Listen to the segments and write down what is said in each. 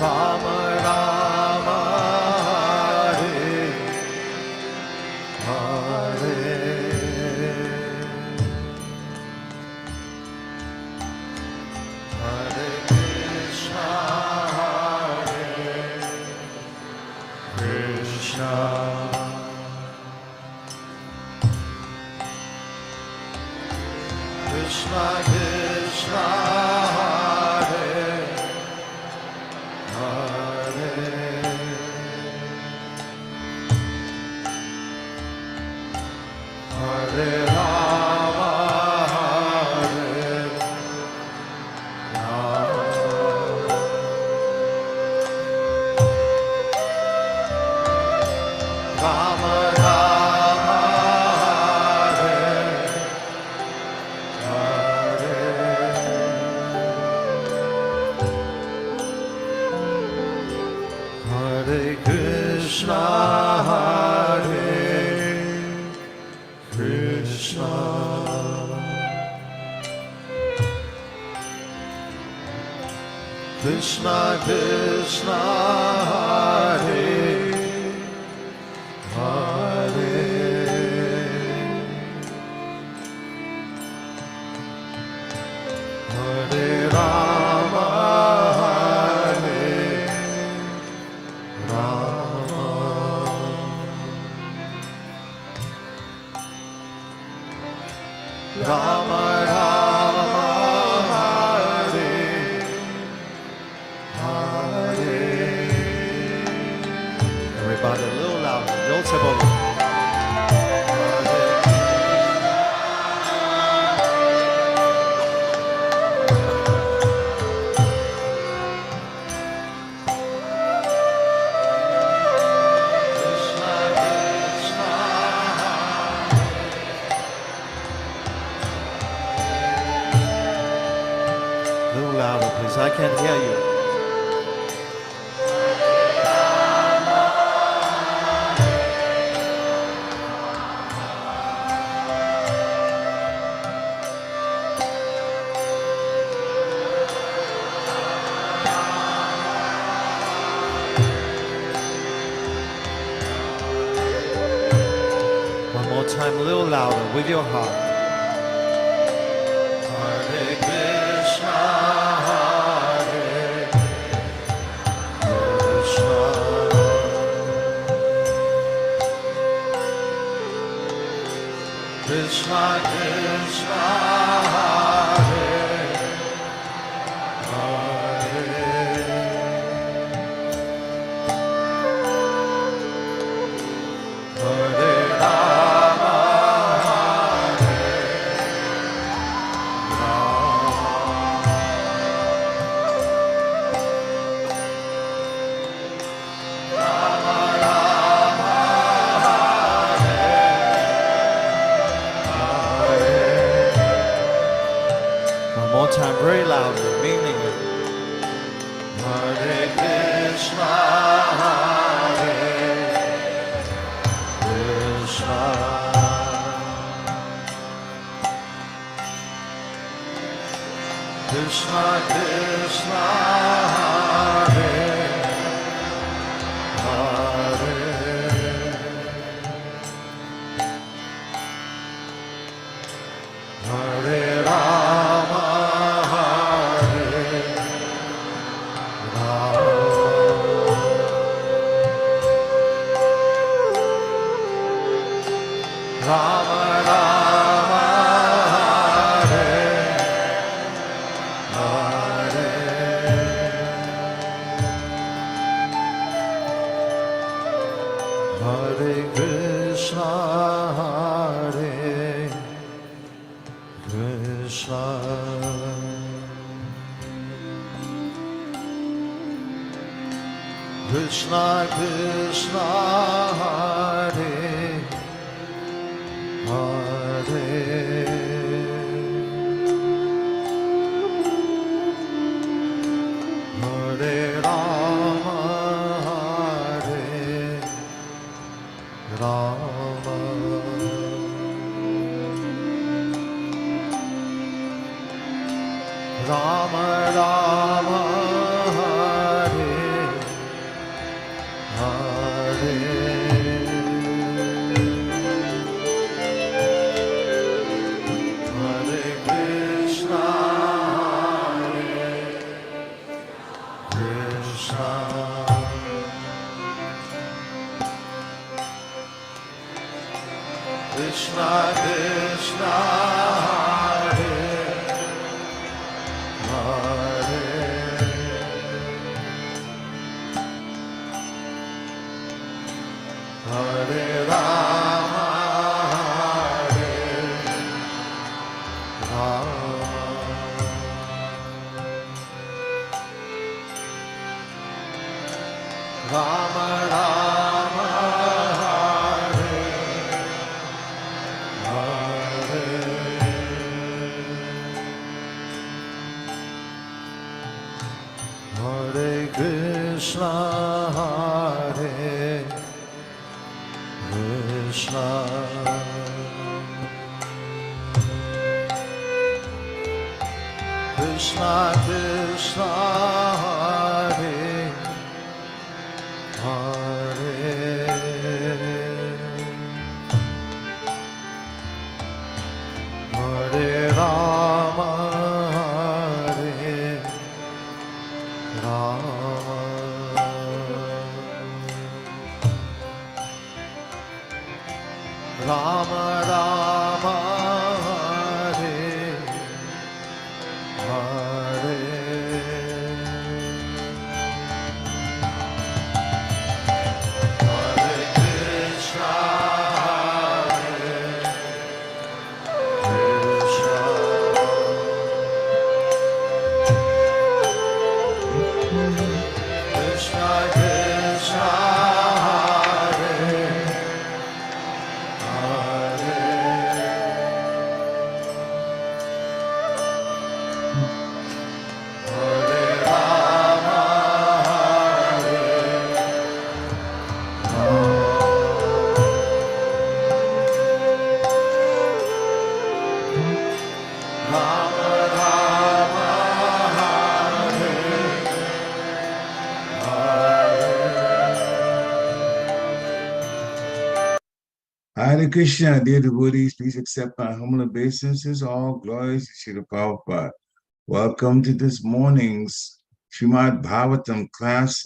Rama Rama Hare Hare Hare Krishna Krishna Krishna Krishna Hare Hare Hare Rama Hare Rama Rama Rama Hare Hare Hare Krishna Hare Krishna Krishna Krishna Hare Hare Hare Rama Hare Rama Rama Rama Hare Hare. Everybody a little louder. Don't say both. A little louder, please. I can't hear you. One more time, a little louder with your heart. Hare Krishna, Hare Krishna, Krishna Krishna, Hare Hare, Hare Rama, Hare Rama, Rama Hare Hare. One more time, very loudly, meaning it. Hare Krishna, Hare Krishna, Krishna Krishna, Hare Hare, Hare Rama, Hare Rama, Rama Rama Hare Hare, Hare Krishna, Hare Krishna, Krishna Krishna, Hare Hare, Hare Rama, Hare Rama, Rama Rama, Hare Hare Rama, Rama Rama, Hare Hare Krishna, Hare Krishna, Krishna Krishna, Hare Hare, Hare Rama, Hare Rama, Rama Rama, Hare Hare, Hare Krishna, Hare Krishna, Krishna Krishna, Hare Hare, Hare Rama, Hare Rama, Rama, Hare Hare Krishna, dear devotees, please accept my humble obeisances. All glories to Srila Prabhupada. Welcome to this morning's Srimad Bhagavatam class.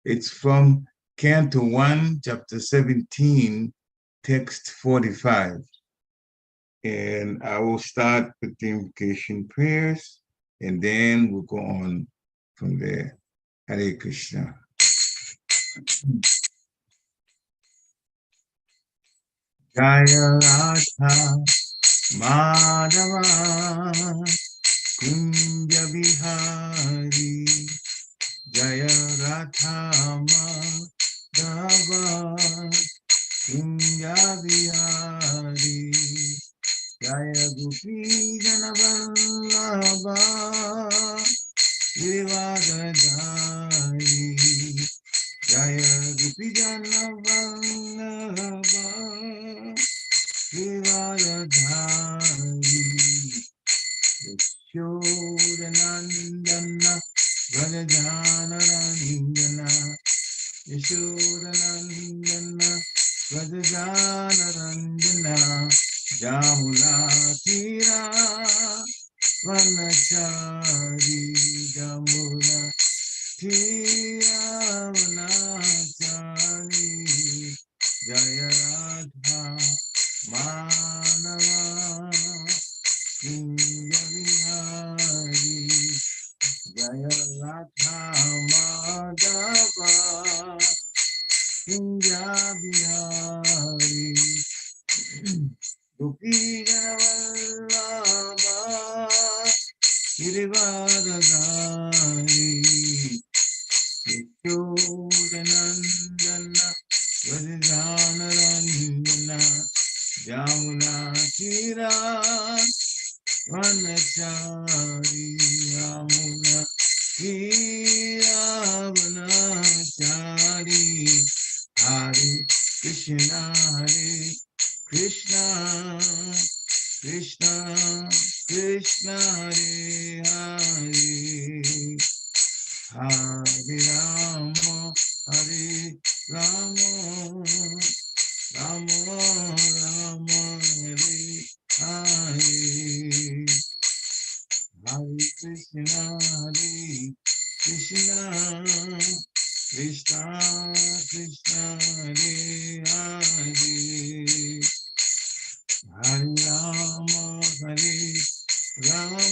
It's from Canto 1, Chapter 17, Text 45. And I will start with the invocation prayers, and then we'll go on from there. Hare Krishna. Jaya Radha Madhava Kunja Bihari Jaya Radha Madhava Kunja Bihari Jaya Gopi Janavallabha Girivadadari Jaya Gopi Janavallabha Girivadadari Yashodanandana Vrajajanarandana Yashodanandana Vrajajanarandana Jamuna Tira Vanachari Jamuna Tira Vanachari Jaya Radha Manava Kunja Vihari Jaya Radha Madhava Kunja Vihari Gopi Janavallabha Girivadadari Yashodanandana Vrajajanarandana Jamuna Tira Vanachari Yamuna Tira Vanachari Hare Krishna Hare Krishna Krishna Krishna Hare Hare Hare Rama Hare Rama Rama Rama Hare Hare Hare Krishna Hare Krishna Krishna Krishna Hare Hare Hare Rama Hare Rama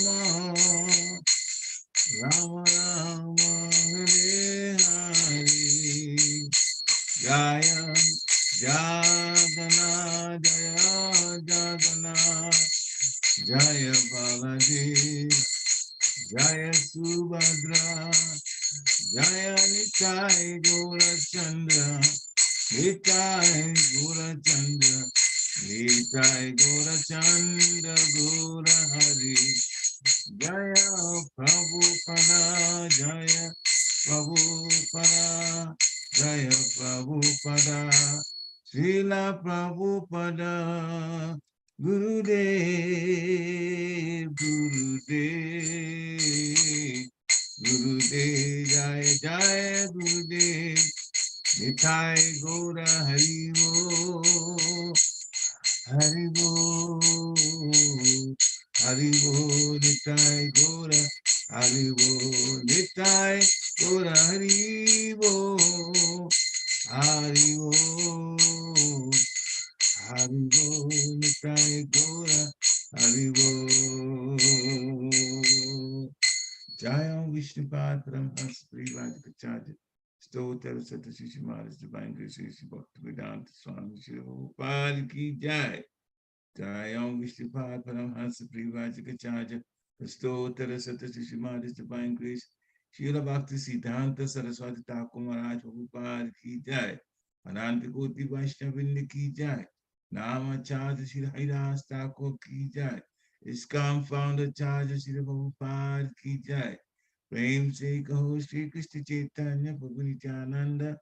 Jaya Subhadra, Jaya Nitai Gora Chandra, Nitai Gora Chandra, Nitai Gora Chandra Gora Hari, Jaya Prabhupada, Jaya Prabhupada, Jaya Prabhupada, Srila Prabhupada, Gurudev, Gurudev, Gurudev, Jaya Jaya Gurudev, Nitai Gora Haribo, Haribo, Haribo, Nitai Gora, Haribo, Nitai Gora Haribo, Haribo, Haribo, Nitai Gora, Haribo. Jaya Vishnupad Brahmas Privajikacharya Stotar Satashi Maharaj Divine Grace Bhaktivedanta Swami Shri Prabhupada Ki Jai. Jaya Vishnupad Brahmas Privajikacharya Stotar Satashi Maharaj Divine Grace Srila Bhakti Siddhanta Saraswati Thakur Maharaj Prabhupada Ki Jai. Ananta Koti Vaishnavinda Ki Jai. Namacharya Shri Haridas Thakur Ki Jai. ISKCON founder Charger Shri Prabhupada Ki Jai. Prem Se Kaho Shri Krishna Chaitanya Prabhu Nityananda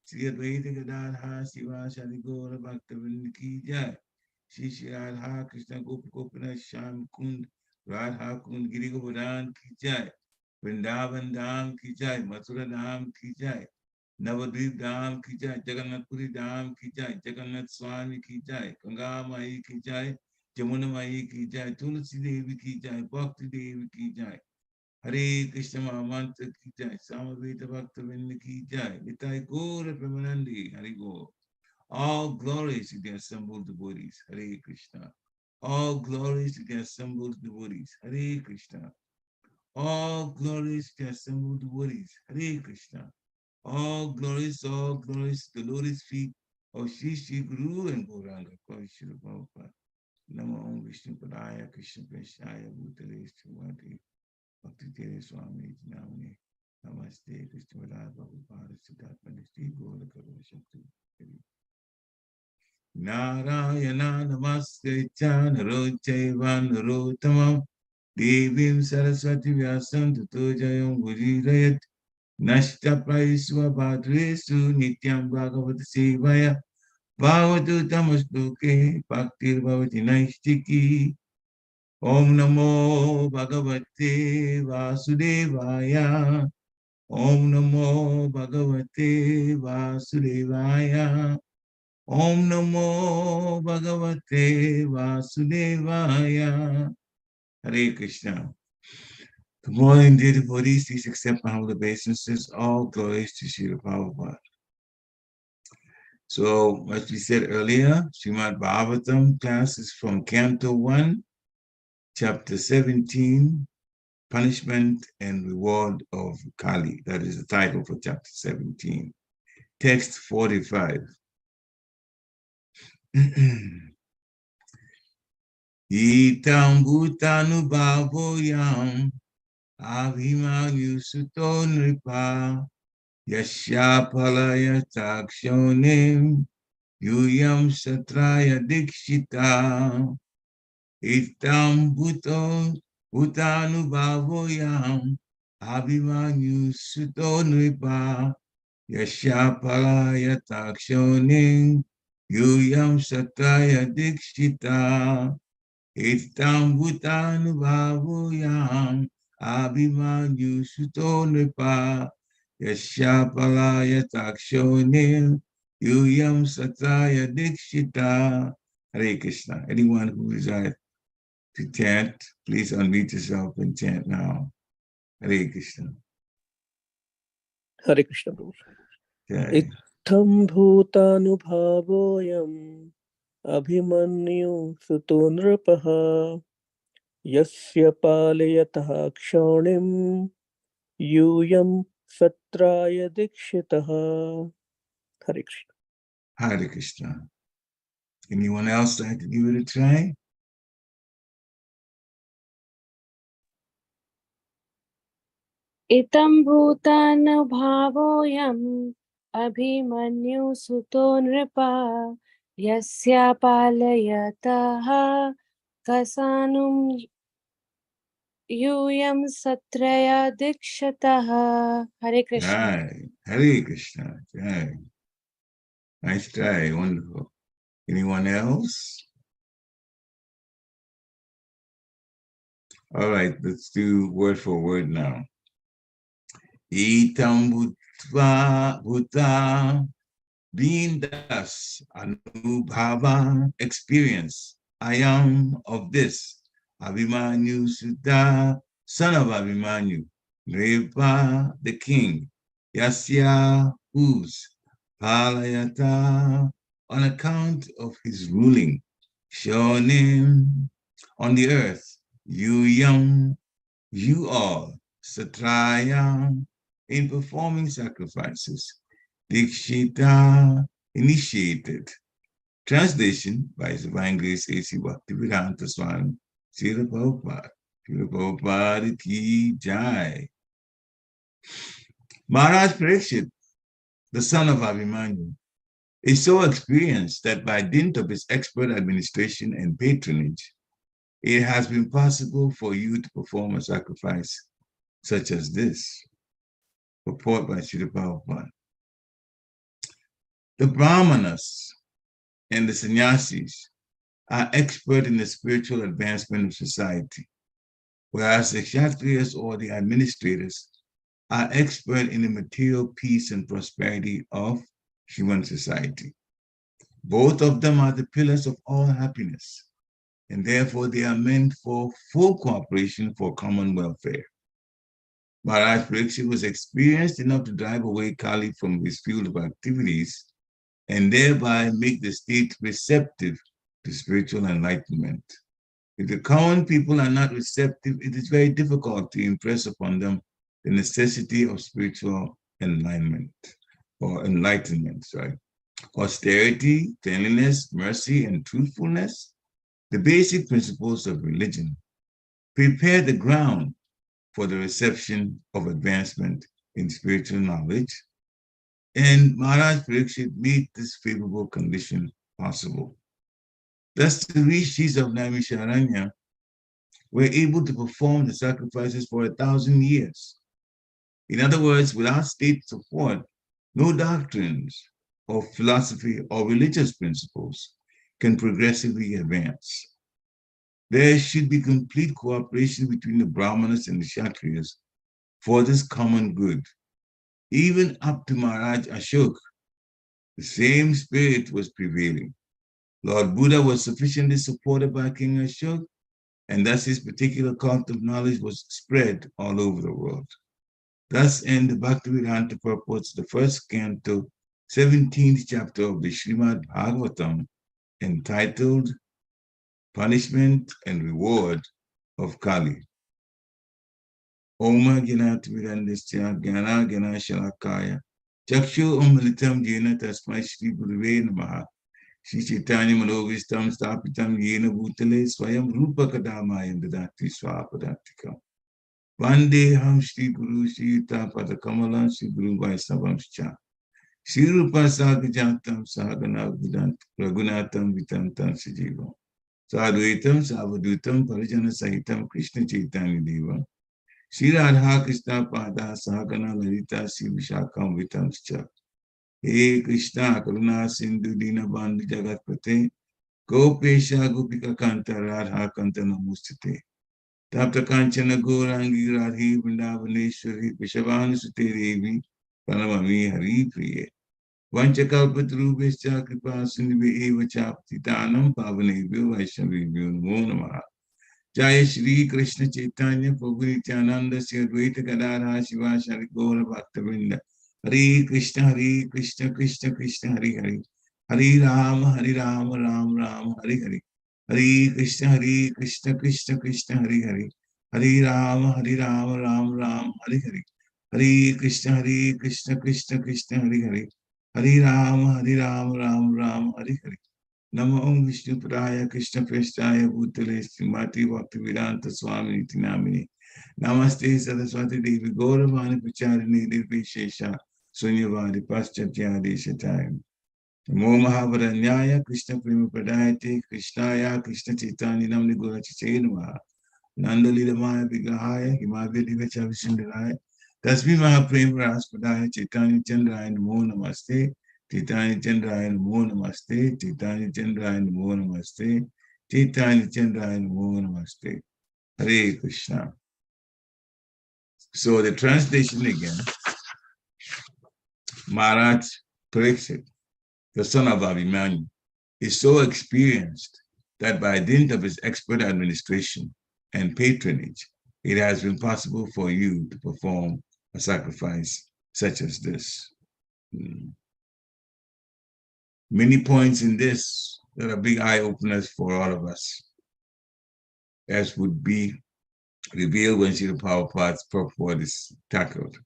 Shri Advaita Gadadha Shiva Shri Gaura Bhaktivinoda Ki Jai. Shri Shri Radha Krishna Gopinath Shyam Kund Radha Kund Giri Govardhan Ki Jai. Vrindavan Dham Ki Jai. Mathura Dham Ki Jai. Navadvip Dham Ki Jai. Jagannath Puri Dham Ki Jai. Jagannath Swami Ki Jai. Ganga Mai Ki Jai. Jamuna Mai Ki Jai, Tulsi Devi Ki Jai, Bhakti Devi Ki Jai, Hare Krishna Mahamantra Ki Jai, Samaveta Bhaktavinda Ki Jai, Nitai Gaura Premanandi, Hare Go. All glories to the assembled devotees, Hare Krishna. All glories to the assembled devotees, Hare Krishna. All glories to the assembled devotees, Hare Krishna. All glories to the lotus feet of Shri Shri Guru and Gauranga, Krishna Prabhupada. Namo Om Vishnu Padaya Krishna Preshaya Bhutale Srimati Bhakti Tere Swami Namane Namaste Krishna Padaya Prabhupada Siddhartha Nishti Gaura Karo Shakti Narayana Namaste Chanarocaiva Narottamam Devim Saraswati Vyasam Tato Jayam Gurirayat Nashtapraisva Bhadresu Nityam Bhagavata Sevaya Bhavatu Tamasloke Bhaktir Bhavati Naistiki Om Namo Bhagavate Vasudevaya Om Namo Bhagavate Vasudevaya Om Namo Bhagavate Vasudevaya Hare Krishna. Good morning, dear devotees. Please accept my humble obeisances. All glories to Srila Prabhupada. So, as we said earlier, Srimad Bhagavatam class is from Canto 1, Chapter 17, Punishment and Reward of Kali. That is the title for Chapter 17. Text 45. Itam bhutanu bhavoyam abhimanyu suto nripa yasya palaya takshonim yuyam satraya dikshita itam bhutanu bhavoyam abhimanyu suto nripa yasya palaya takshonim yuyam satraya dikshita itam bhutanu bhavoyam abhimanyu suto nripa yasya palaya takshonim yuyam satraya dikshita. Hare Krishna. Anyone who desires to chant, please unmute yourself and chant now. Hare Krishna. Hare Krishna Prabhu. Okay. Ittham bhutanubhavoyam abhimanyu suto nripaha yasya palayatah kshonim yuyam satraya dikshitaha. Hare Krishna. Hare Krishna. Anyone else like to give it a try? इतं भूतानुभावोऽयम् Abhimanyu सुतो नृपा यस्य पालयतः कसानुं यूयं सत्रया दीक्षतः. हरे Krishna. Jai. Hare Krishna. Jai. Nice try. Wonderful. Anyone else? All right, let's do word for word now. Itam bhuta being thus anubhava experience. I am of this. Abhimanyu Sudha, son of Abhimanyu. Nreva, the king. Yasya, whose. Palayata, on account of his ruling. Shonim, on the earth. You young, you all. Satraya, in performing sacrifices. Dikshita, initiated. Translation by His Divine Grace A.C. Bhaktivedanta Swami, Srila Prabhupada. Srila Prabhupada ki jai. Maharaj Pariksit, the son of Abhimanyu, is so experienced that by dint of his expert administration and patronage, it has been possible for you to perform a sacrifice such as this. Purport by Srila Prabhupada. The Brahmanas and the sannyasis are expert in the spiritual advancement of society, whereas the kshatriyas or the administrators are expert in the material peace and prosperity of human society. Both of them are the pillars of all happiness, and therefore they are meant for full cooperation for common welfare. Maharaj Pariksit was experienced enough to drive away Kali from his field of activities and thereby make the state receptive to spiritual enlightenment. If the common people are not receptive, it is very difficult to impress upon them the necessity of spiritual enlightenment. Austerity, cleanliness, mercy, and truthfulness, the basic principles of religion, prepare the ground for the reception of advancement in spiritual knowledge, and Maharaj Pariksit made this favorable condition possible. Thus, the rishis of Naimisharanya were able to perform the sacrifices for 1,000 years. In other words, without state support, no doctrines or philosophy or religious principles can progressively advance. There should be complete cooperation between the Brahmanas and the Kshatriyas for this common good. Even up to Maharaj Ashoka, the same spirit was prevailing. Lord Buddha was sufficiently supported by King Ashoka, and thus his particular cult of knowledge was spread all over the world. Thus end the Bhaktivedanta purports, the first canto, 17th chapter of the Srimad Bhagavatam, entitled Punishment and Reward of Kali. Oma Gnativirandasya Gnana Gana Shalakaya Chakshu Umalitam Jena Tasmai Shri Gurave Namaha Shri Chaitanya Manovistam Stapitam Yena Bhutale Swayam Rupa Kadamayam Dadati Swapadantikam Vandeham Shri Guru Shri Tapada Kamalam Shri Guru Vaisnavam Shcha Shri Rupa Sagajantam Sahagana Ragunatam Vitantam Sajivam Sadhuitam Savadutam Parijana Sahitam Krishna Chaitanya Deva Shri Radha Krishna Pada Sahagana Lalita Shri Vishakam Vitamscha He Krishna Karuna Sindhu Dina Bandhu Jagat Pate Gopesha Gopika Kanta Radha Kanta Namustite Tapta Kanchana Gourangi Radhi Vrindavaneshwari Vishavanu Sute Devi Pranamami Hari Priye Vanchakalpatrubhescha Kripa Sindhu Eva Chaptitanam Pavanebhyo Vaishnavibhyo Namo Namaha Jaya Shri Krishna Chaitanya Prabhu Nityananda Sri Advaita Gadadhara Shiva Shari Gaura Bhaktavinda Hare Krishna Krishna Krishna Hare Hare Hare Rama Rama Rama Hare Hare Hare Krishna Krishna Krishna Hare Hare Hare Rama Rama Rama Hare Hare Hare Krishna Krishna Krishna Hare Hare Hare Rama Rama Rama Hare Hare Namo Om Vishnu Padaya Krishna Prestaya Bhutale Srimati Bhaktivedanta Swami Niti Namini Namaste Saraswati Devi Gauravani Pracharini Devi Shesha Sunyavadi Paschatya Deshatayam. Namo Mahavaranyaya Krishna Prima Pradayate Krishnaya Krishna Chaitanya Namni Gora Chaitanya Nanda Lila Maya Vigrahaya Himavya Divacha Vishindaraya Tasmi Mahaprem Raspodaya Chaitanya Chandraya Namo Namaste Chaitanya Chandraya Namo Namaste Chaitanya Chandraya Namo Namaste Chaitanya Chandraya Namo Namaste. Hare Krishna. So the translation again, Maharaj Pariksit, the son of Abhimanyu, is so experienced that by dint of his expert administration and patronage, it has been possible for you to perform a sacrifice such as this. Many points in this that are big eye-openers for all of us, as would be revealed when Srila Prabhupada's purport is tackled.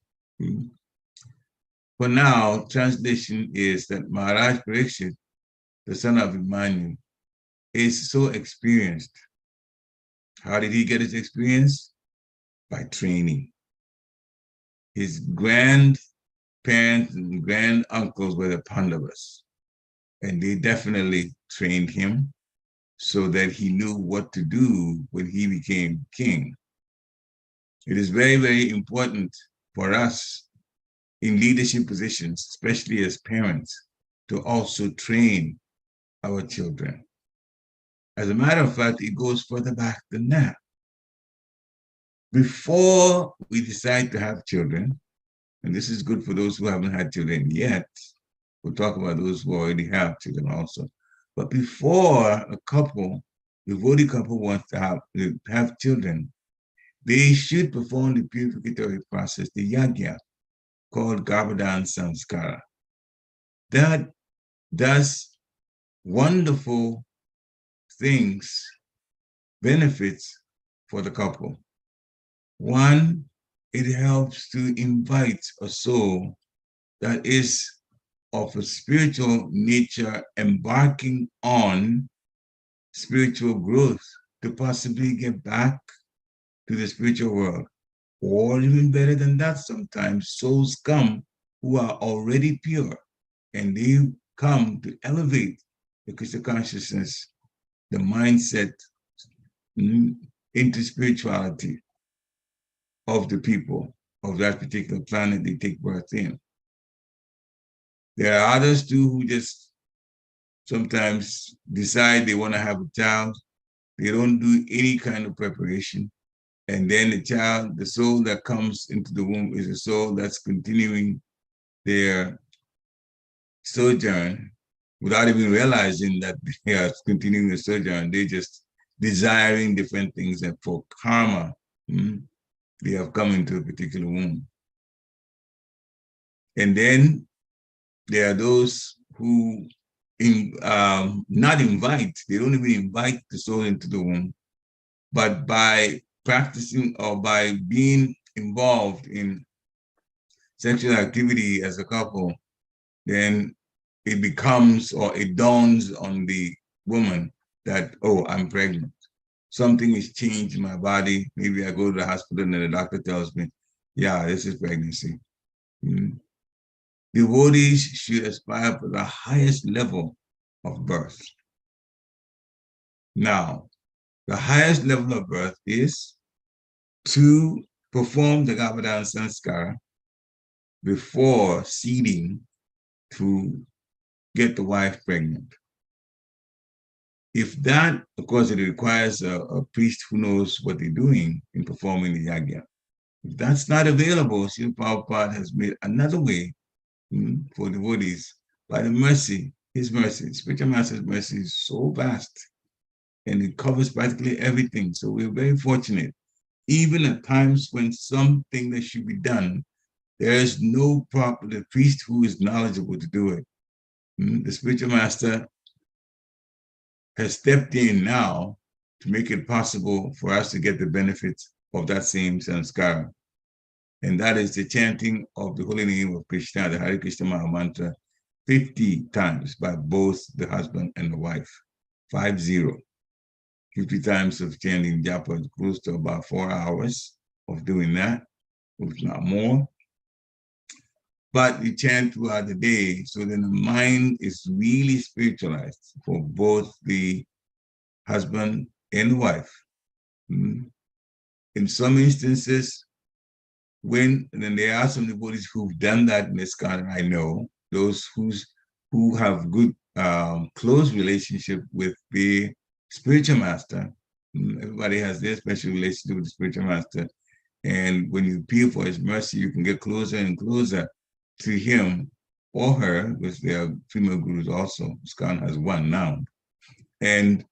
For now, translation is that Maharaj Pariksit, the son of Abhimanyu, is so experienced. How did he get his experience? By training. His grandparents and granduncles were the Pandavas, and they definitely trained him so that he knew what to do when he became king. It is very, very important for us in leadership positions, especially as parents, to also train our children. As a matter of fact, it goes further back than that. Before we decide to have children, and this is good for those who haven't had children yet, we'll talk about those who already have children also. But before a couple, devotee couple wants to have children, they should perform the purificatory process, the yajna, called Garbhadan Samskara. That does wonderful things, benefits for the couple. One, it helps to invite a soul that is of a spiritual nature embarking on spiritual growth to possibly get back to the spiritual world. Or even better than that, sometimes souls come who are already pure and they come to elevate the Krishna consciousness, the mindset into spirituality of the people of that particular planet they take birth in. There are others too who just sometimes decide they want to have a child. They don't do any kind of preparation. And then the child, the soul that comes into the womb is a soul that's continuing their sojourn without even realizing that they are continuing the sojourn. They're just desiring different things, and for karma, they have come into a particular womb. And then there are those who not invite, they don't even invite the soul into the womb, but by practicing or by being involved in sexual activity as a couple, then it becomes, or it dawns on the woman that, oh, I'm pregnant. Something is changed in my body. Maybe I go to the hospital and the doctor tells me, yeah, this is pregnancy. Devotees should aspire for the highest level of birth. Now, the highest level of birth is to perform the Garbhadan Sanskara before seeding to get the wife pregnant. If that, of course, it requires a priest who knows what they're doing in performing the yajna. If that's not available, Srila Prabhupada has made another way for devotees by the mercy, his mercy. Spiritual Master's mercy is so vast and it covers practically everything. So we're very fortunate. Even at times when something that should be done, there is no the priest who is knowledgeable to do it. The Spiritual Master has stepped in now to make it possible for us to get the benefits of that same sanskara. And that is the chanting of the holy name of Krishna, the Hare Krishna Maha Mantra, 50 times by both the husband and the wife. 50. 50 times of chanting japa close to about 4 hours. of doing that, if not more. But you chant throughout the day, so then the mind is really spiritualized for both the husband and wife. In some instances, then there are some devotees who've done that in this kind, I know, those who have good, close relationship with the spiritual master. Everybody has their special relationship with the spiritual master. And when you appeal for his mercy, you can get closer and closer to him or her, because there are female gurus also. ISKCON has one now. And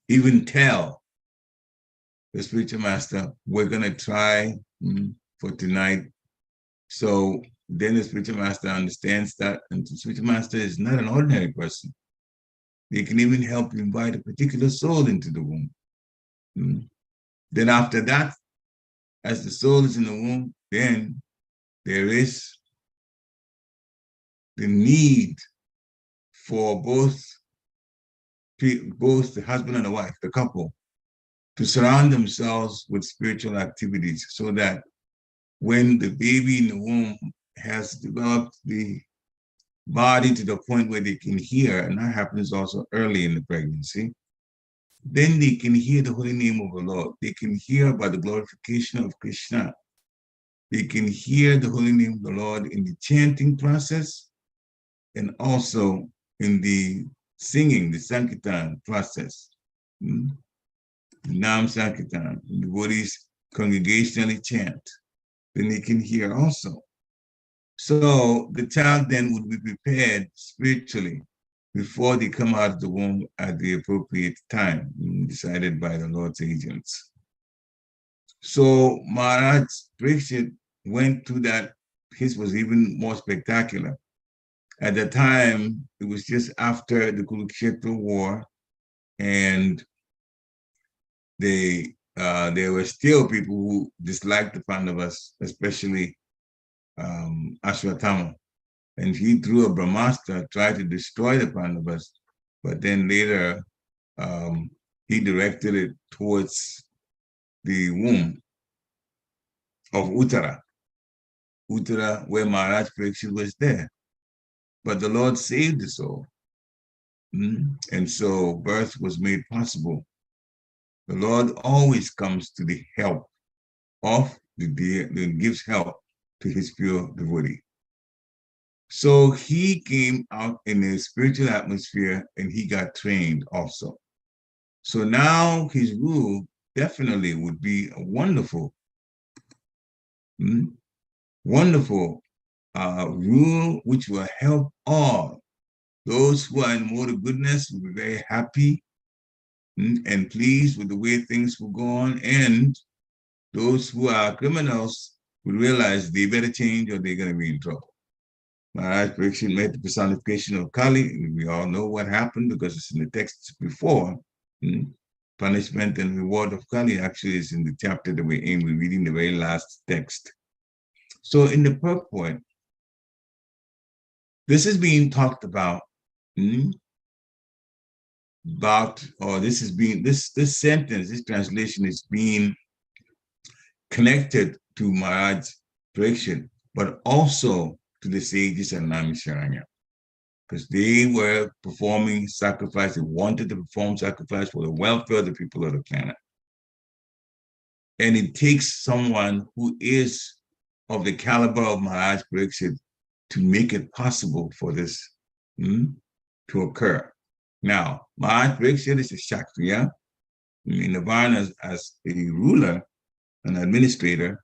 even tell the spiritual master, we're going to try for tonight. So then the spiritual master understands that, and the spiritual master is not an ordinary person. They can even help invite a particular soul into the womb. Then after that, as the soul is in the womb, then there is the need for both the husband and the wife, the couple, to surround themselves with spiritual activities so that when the baby in the womb has developed the body to the point where they can hear, and that happens also early in the pregnancy, then they can hear the holy name of the Lord. They can hear about the glorification of Krishna. They can hear the holy name of the Lord in the chanting process and also in the singing, the Sankirtan process. Nam Sankirtan, the devotees congregationally chant. Then they can hear also. So the child then would be prepared spiritually before they come out of the womb at the appropriate time, decided by the Lord's agents. So Maharaj Pariksit went through that. His was even more spectacular. At the time, it was just after the Kurukshetra war, and there were still people who disliked the Pandavas, especially Ashwatthama. And he threw a Brahmastra, tried to destroy the Pandavas, but then later he directed it towards the womb of Uttara, where Maharaj Pariksit was there. But the Lord saved the soul. And so birth was made possible. The Lord always comes to the help of the dear, and gives help to his pure devotee. So he came out in a spiritual atmosphere and he got trained also. So now his rule definitely would be a wonderful, wonderful rule which will help all. Those who are in the mode of goodness will be very happy and pleased with the way things will go on, and those who are criminals will realize they better change or they're going to be in trouble. Maharaj Pariksit made the personification of Kali. We all know what happened because it's in the texts before. Punishment and reward of Kali actually is in the chapter that we're reading, the very last text. So in the purport, this is being talked about, this sentence, this translation is being connected to Maharaj Pariksit, but also to the sages and Naimisharanya, because they were performing sacrifice. They wanted to perform sacrifice for the welfare of the people of the planet. And it takes someone who is of the caliber of Maharaj Pariksit to make it possible for this to occur. Now, Maharaj Pariksit is a Kshatriya in the Varna as a ruler, an administrator,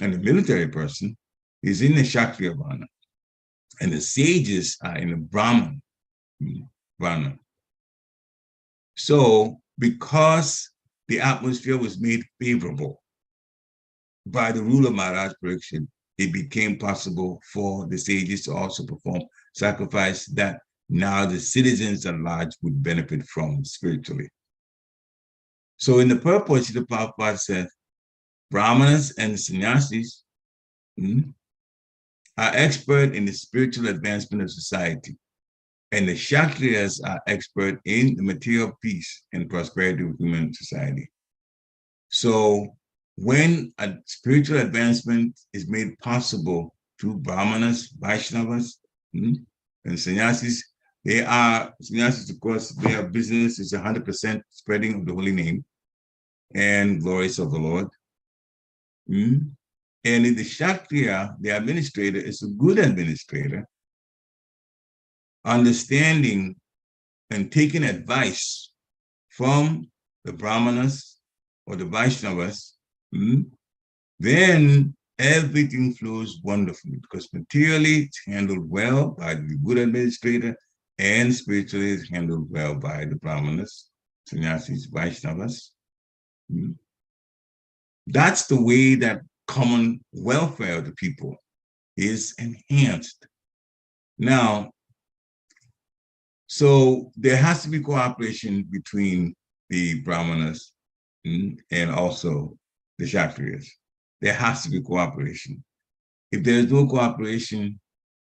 and a military person. He's in the Kshatriya Varna. And the sages are in the Brahman Varna. So, because the atmosphere was made favorable by the rule of Maharaj Pariksit, it became possible for the sages to also perform sacrifice that now the citizens at large would benefit from spiritually. So in the purport, Srila Prabhupada said, Brahmanas and sannyasis are expert in the spiritual advancement of society, and the Kshatriyas are expert in the material peace and prosperity of human society. So when a spiritual advancement is made possible through Brahmanas, Vaishnavas, and sannyasis, sannyasis, of course, their business is 100% spreading of the holy name and glories of the Lord. And in the Kshatriya, the administrator is a good administrator, understanding and taking advice from the Brahmanas or the Vaishnavas, then everything flows wonderfully because materially it's handled well by the good administrator and spiritually it's handled well by the Brahmanas, sannyasis, Vaishnavas. That's the way that common welfare of the people is enhanced. Now, so there has to be cooperation between the Brahmanas and also the Kshatriyas. There has to be cooperation. If there's no cooperation,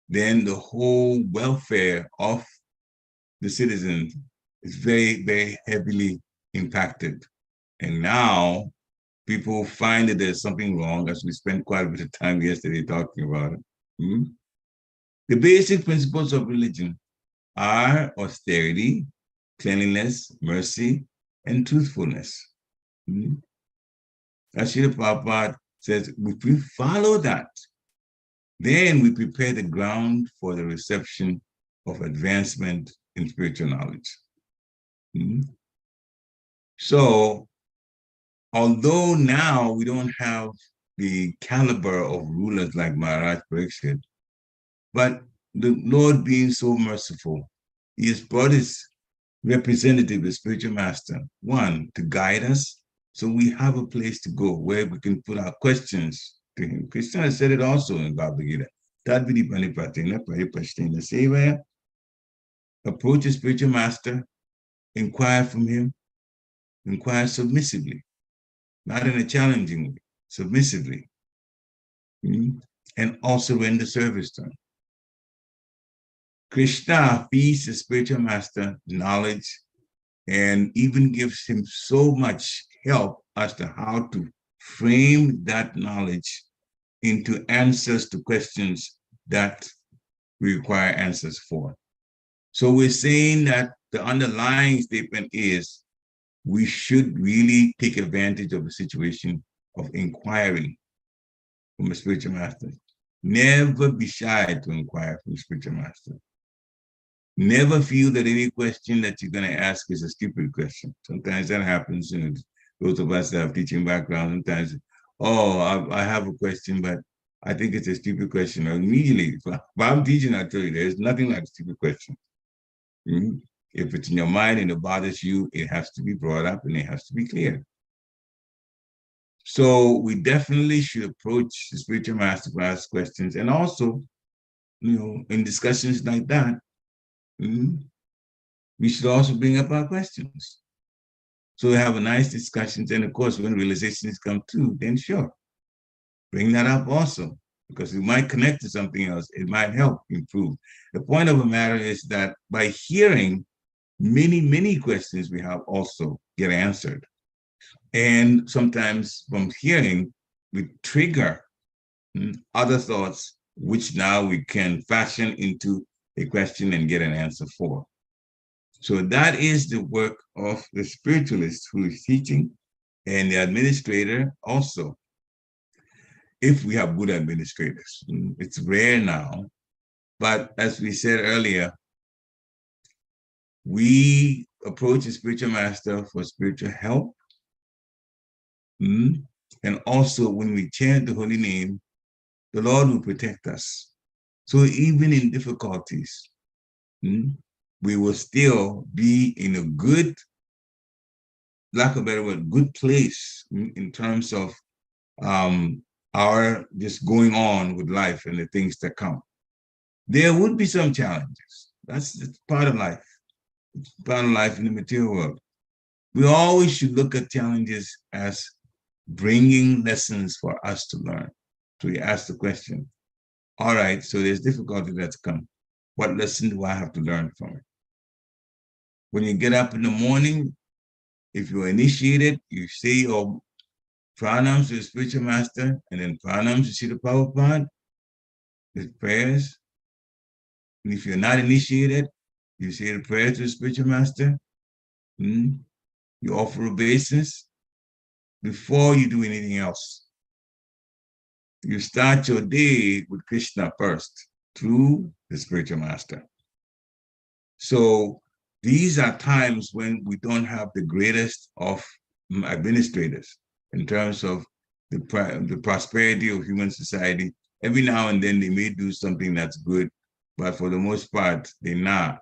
then the whole welfare of the citizens is very, very heavily impacted. And now people find that there's something wrong, as we spent quite a bit of time yesterday talking about it. The basic principles of religion are austerity, cleanliness, mercy, and truthfulness. As Srila Prabhupada says, if we follow that, then we prepare the ground for the reception of advancement in spiritual knowledge. So, although now we don't have the caliber of rulers like Maharaj Pariksit, but the Lord being so merciful, he has brought his representative, the spiritual master, one, to guide us, so we have a place to go where we can put our questions to him. Krishna has said it also in Bhagavad Gita. Tadvidi panipratina paripashtina sevaya. Approach a spiritual master, inquire from him, inquire submissively, not in a challenging way, submissively, and also render service to him. Krishna feeds the spiritual master knowledge and even gives him so much help as to how to frame that knowledge into answers to questions that we require answers for. So we're saying that the underlying statement is we should really take advantage of the situation of inquiring from a spiritual master. Never be shy to inquire from a spiritual master. Never feel that any question that you're going to ask is a stupid question. Sometimes that happens. Those of us that have teaching background, sometimes, I have a question, but I think it's a stupid question. Immediately, if I'm teaching, I tell you, there's nothing like a stupid question. If it's in your mind and it bothers you, it has to be brought up and it has to be clear. So we definitely should approach the spiritual master to ask questions. And also, in discussions like that, we should also bring up our questions. So we have a nice discussions. And of course, when realizations come through, then sure, bring that up also, because it might connect to something else. It might help improve. The point of the matter is that by hearing, many questions we have also get answered. And sometimes from hearing, we trigger other thoughts, which now we can fashion into a question and get an answer for. So that is the work of the spiritualist who is teaching and the administrator also, if we have good administrators. It's rare now, but as we said earlier, we approach a spiritual master for spiritual help. And also when we chant the holy name, the Lord will protect us. So even in difficulties, we will still be in a good, lack of a better word, good place in terms of our just going on with life and the things that come. There would be some challenges. That's part of life. It's part of life in the material world. We always should look at challenges as bringing lessons for us to learn. So we ask the question, all right, so there's difficulty that's come. What lesson do I have to learn from it? When you get up in the morning, if you're initiated, you say your pranams to the spiritual master, and then pranams to Srila Prabhupada, with prayers. And if you're not initiated, you say the prayer to the spiritual master. You offer obeisance before you do anything else. You start your day with Krishna first through the spiritual master. So these are times when we don't have the greatest of administrators in terms of the prosperity of human society. Every now and then they may do something that's good, but for the most part, they're not.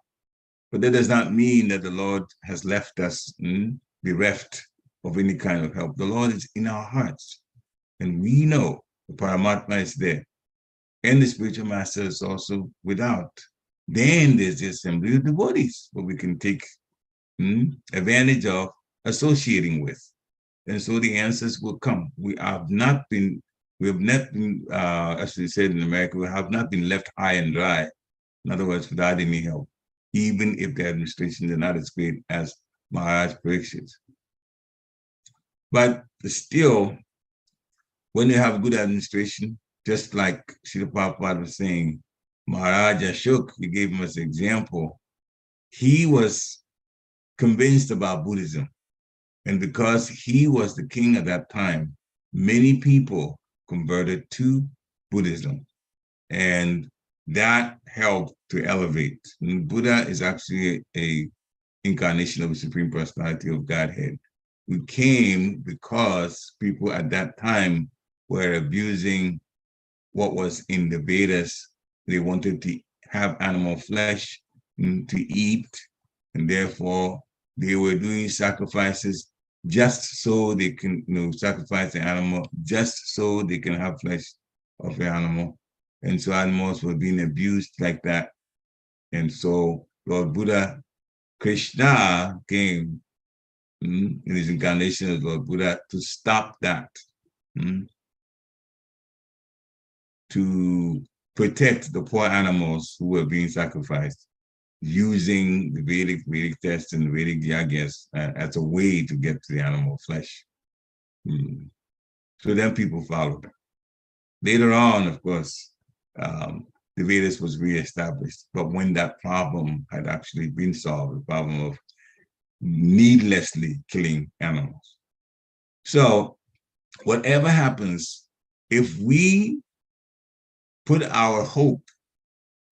But that does not mean that the Lord has left us bereft of any kind of help. The Lord is in our hearts, and we know the Paramatma is there, and the spiritual master is also without. Then there's the assembly of devotees, where we can take advantage of associating with. And so the answers will come. We have not been, as we said in America, we have not been left high and dry. In other words, without any help, even if the administration is not as great as Maharaj Pariksit. But still, when you have good administration, just like Srila Prabhupada was saying, Maharaj Ashok, we gave him as an example, he was convinced about Buddhism. And because he was the king at that time, many people converted to Buddhism. And that helped to elevate. And Buddha is actually an incarnation of the Supreme Personality of Godhead. We came because people at that time were abusing what was in the Vedas. They wanted to have animal flesh to eat, and therefore they were doing sacrifices just so they can sacrifice the animal, just so they can have flesh of the animal. And so animals were being abused like that. And so Lord Buddha, Krishna came in his incarnation as Lord Buddha to stop that, to protect the poor animals who were being sacrificed, using the Vedic text and the Vedic yagas as a way to get to the animal flesh. So then people followed. Later on, of course, the Vedas was reestablished. But when that problem had actually been solved, the problem of needlessly killing animals. So whatever happens, if we put our hope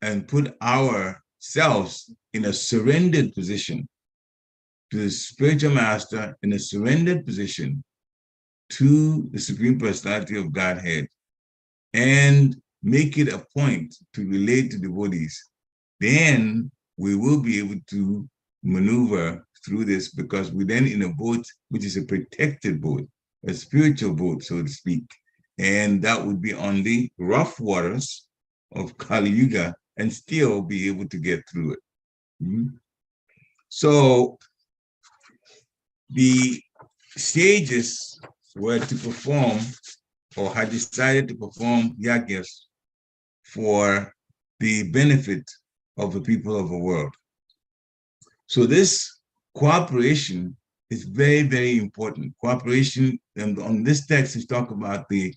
and put ourselves in a surrendered position to the spiritual master, in a surrendered position to the Supreme Personality of Godhead, and make it a point to relate to devotees, then we will be able to maneuver through this, because we're then in a boat which is a protected boat, a spiritual boat, so to speak. And that would be on the rough waters of Kali Yuga and still be able to get through it. So the sages were to perform, or had decided to perform yagas for the benefit of the people of the world. So this cooperation is very, very important. Cooperation, and on this text, is talk about the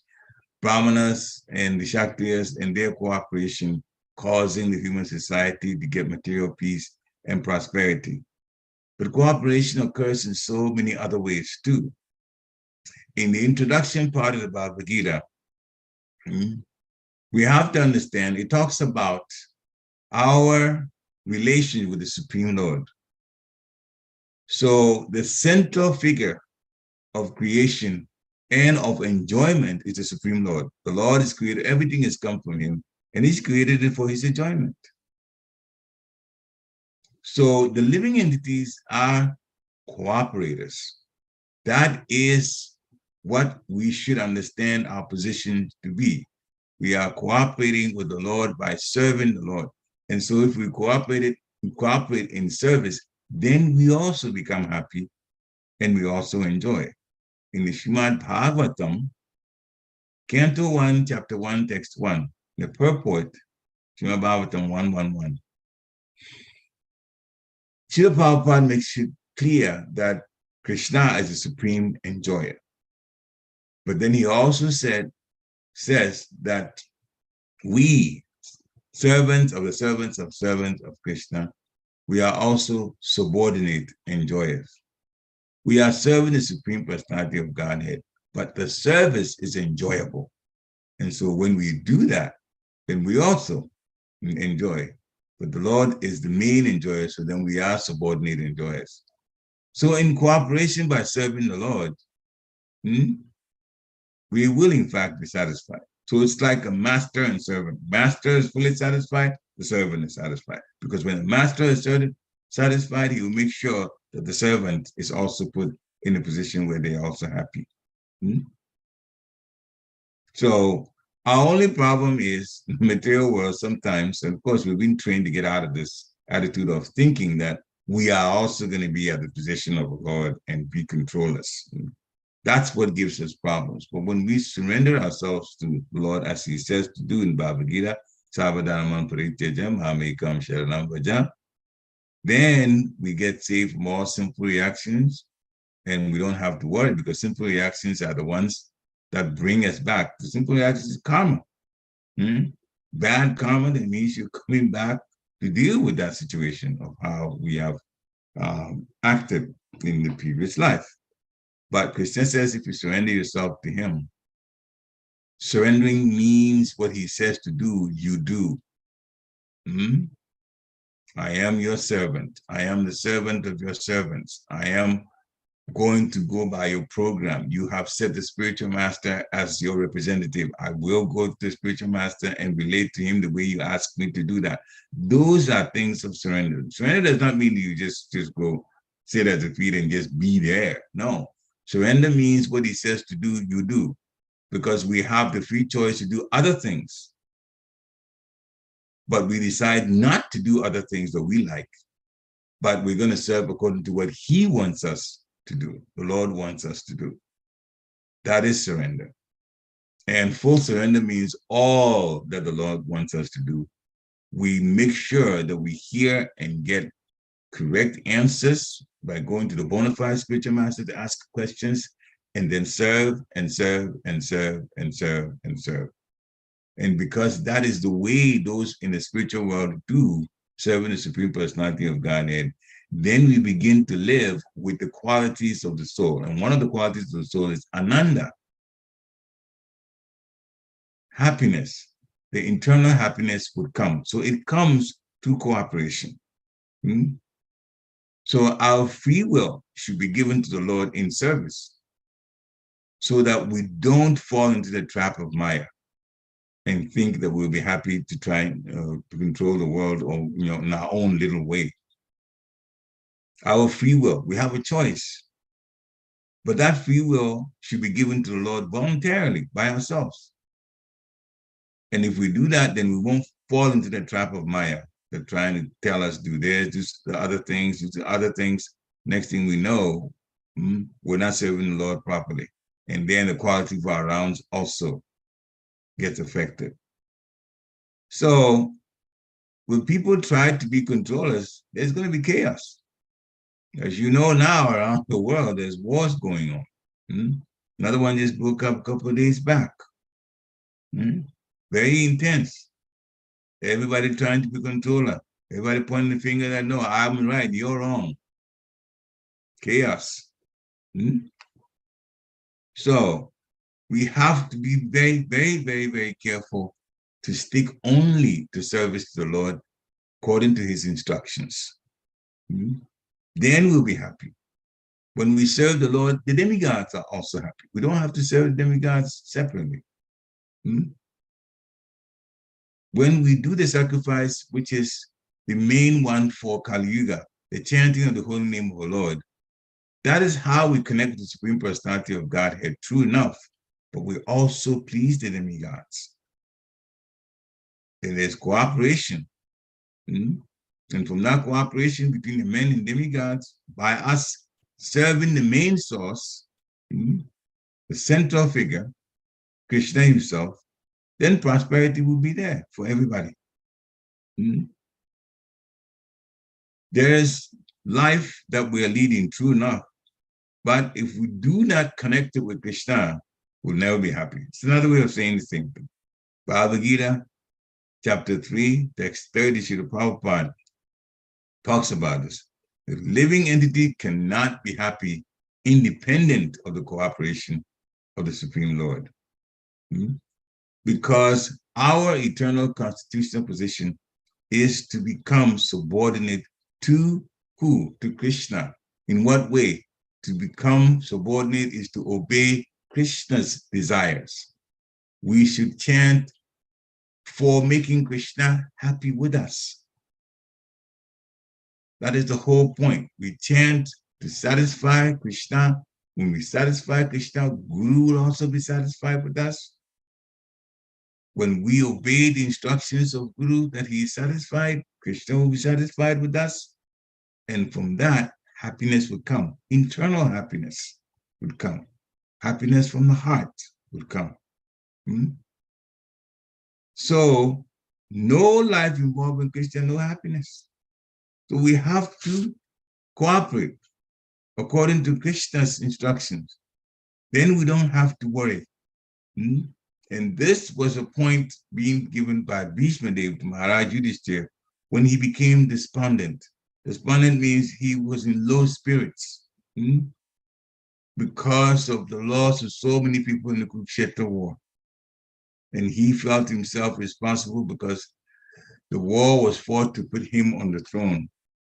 Brahmanas and the Kshatriyas and their cooperation causing the human society to get material peace and prosperity. But cooperation occurs in so many other ways too. In the introduction part of the Bhagavad Gita, we have to understand, it talks about our relation with the Supreme Lord. So the central figure of creation and of enjoyment is the Supreme Lord. The Lord is created, everything has come from him, and he's created it for his enjoyment. So the living entities are cooperators. That is what we should understand our position to be. We are cooperating with the Lord by serving the Lord. And so if we cooperate in service, then we also become happy and we also enjoy. In the Srimad Bhagavatam, Canto 1, Chapter 1, Text 1, the purport, Srimad Bhagavatam 1:1:1. Srila Prabhupada makes it clear that Krishna is the supreme enjoyer. But then he also says that we, servants of the servants of Krishna, we are also subordinate enjoyers. We are serving the Supreme Personality of Godhead, but the service is enjoyable. And so when we do that, then we also enjoy. But the Lord is the main enjoyer, so then we are subordinate enjoyers. So in cooperation by serving the Lord, we will in fact be satisfied. So it's like a master and servant. Master is fully satisfied, the servant is satisfied. Because when the master is satisfied, he will make sure that the servant is also put in a position where they are also happy. So our only problem is the material world sometimes, and of course we've been trained to get out of this attitude of thinking that we are also going to be at the position of the Lord and be controllers. That's what gives us problems. But when we surrender ourselves to the Lord, as he says to do in Bhagavad Gita, Savadhanam Parityajam Hamekam Sharanam Bhajam, then we get saved from all simple reactions, and we don't have to worry, because simple reactions are the ones that bring us back. The simple reactions is karma. Bad karma, that means you're coming back to deal with that situation of how we have acted in the previous life. But Krishna says if you surrender yourself to him, surrendering means what he says to do, you do. I am your servant. I am the servant of your servants. I am going to go by your program. You have set the spiritual master as your representative. I will go to the spiritual master and relate to him the way you ask me to do that. Those are things of surrender. Surrender does not mean that you just go sit at the feet and just be there. No. Surrender means what he says to do, you do, because we have the free choice to do other things. But we decide not to do other things that we like, but we're going to serve according to what he wants us to do, the Lord wants us to do. That is surrender. And full surrender means all that the Lord wants us to do. We make sure that we hear and get correct answers by going to the bona fide spiritual master to ask questions, and then serve and serve and serve and serve and serve. And because that is the way those in the spiritual world do, serving the Supreme Personality of Godhead, then we begin to live with the qualities of the soul. And one of the qualities of the soul is ananda, happiness. The internal happiness would come. So it comes through cooperation. So our free will should be given to the Lord in service, so that we don't fall into the trap of Maya and think that we'll be happy to try to control the world, or in our own little way. Our free will, we have a choice, but that free will should be given to the Lord voluntarily by ourselves. And if we do that, then we won't fall into the trap of Maya. They're trying to tell us, do this, do the other things, do the other things. Next thing we know, we're not serving the Lord properly. And then the quality of our rounds also gets affected. So when people try to be controllers, there's going to be chaos. As you know now, around the world, there's wars going on. Another one just broke up a couple of days back. Very intense. Everybody trying to be controller. Everybody pointing the finger that, no, I'm right, you're wrong. Chaos. So we have to be very, very, very, very careful to stick only to service to the Lord according to his instructions. Then we'll be happy. When we serve the Lord, the demigods are also happy. We don't have to serve the demigods separately. When we do the sacrifice, which is the main one for Kali Yuga, the chanting of the holy name of the Lord, that is how we connect with the Supreme Personality of Godhead, true enough, but we also please the demigods. And there's cooperation. And from that cooperation between the men and demigods, by us serving the main source, the central figure, Krishna himself, then prosperity will be there for everybody. There is life that we are leading, true enough, but if we do not connect it with Krishna, will never be happy. It's another way of saying the same thing. Bhagavad Gita, chapter 3, text 30, Srila Prabhupada talks about this. The living entity cannot be happy independent of the cooperation of the Supreme Lord. Because our eternal constitutional position is to become subordinate to who? To Krishna. In what way? To become subordinate is to obey Krishna's desires. We should chant for making Krishna happy with us. That is the whole point. We chant to satisfy Krishna. When we satisfy Krishna, Guru will also be satisfied with us. When we obey the instructions of Guru that he is satisfied, Krishna will be satisfied with us. And from that, happiness would come. Internal happiness would come. Happiness from the heart would come. So, no life involving Krishna, no happiness. So we have to cooperate according to Krishna's instructions. Then we don't have to worry. And this was a point being given by Bhishma Dev to Maharaj Yudhishthira when he became despondent. Despondent means he was in low spirits because of the loss of so many people in the Kurukshetra war. And he felt himself responsible because the war was fought to put him on the throne.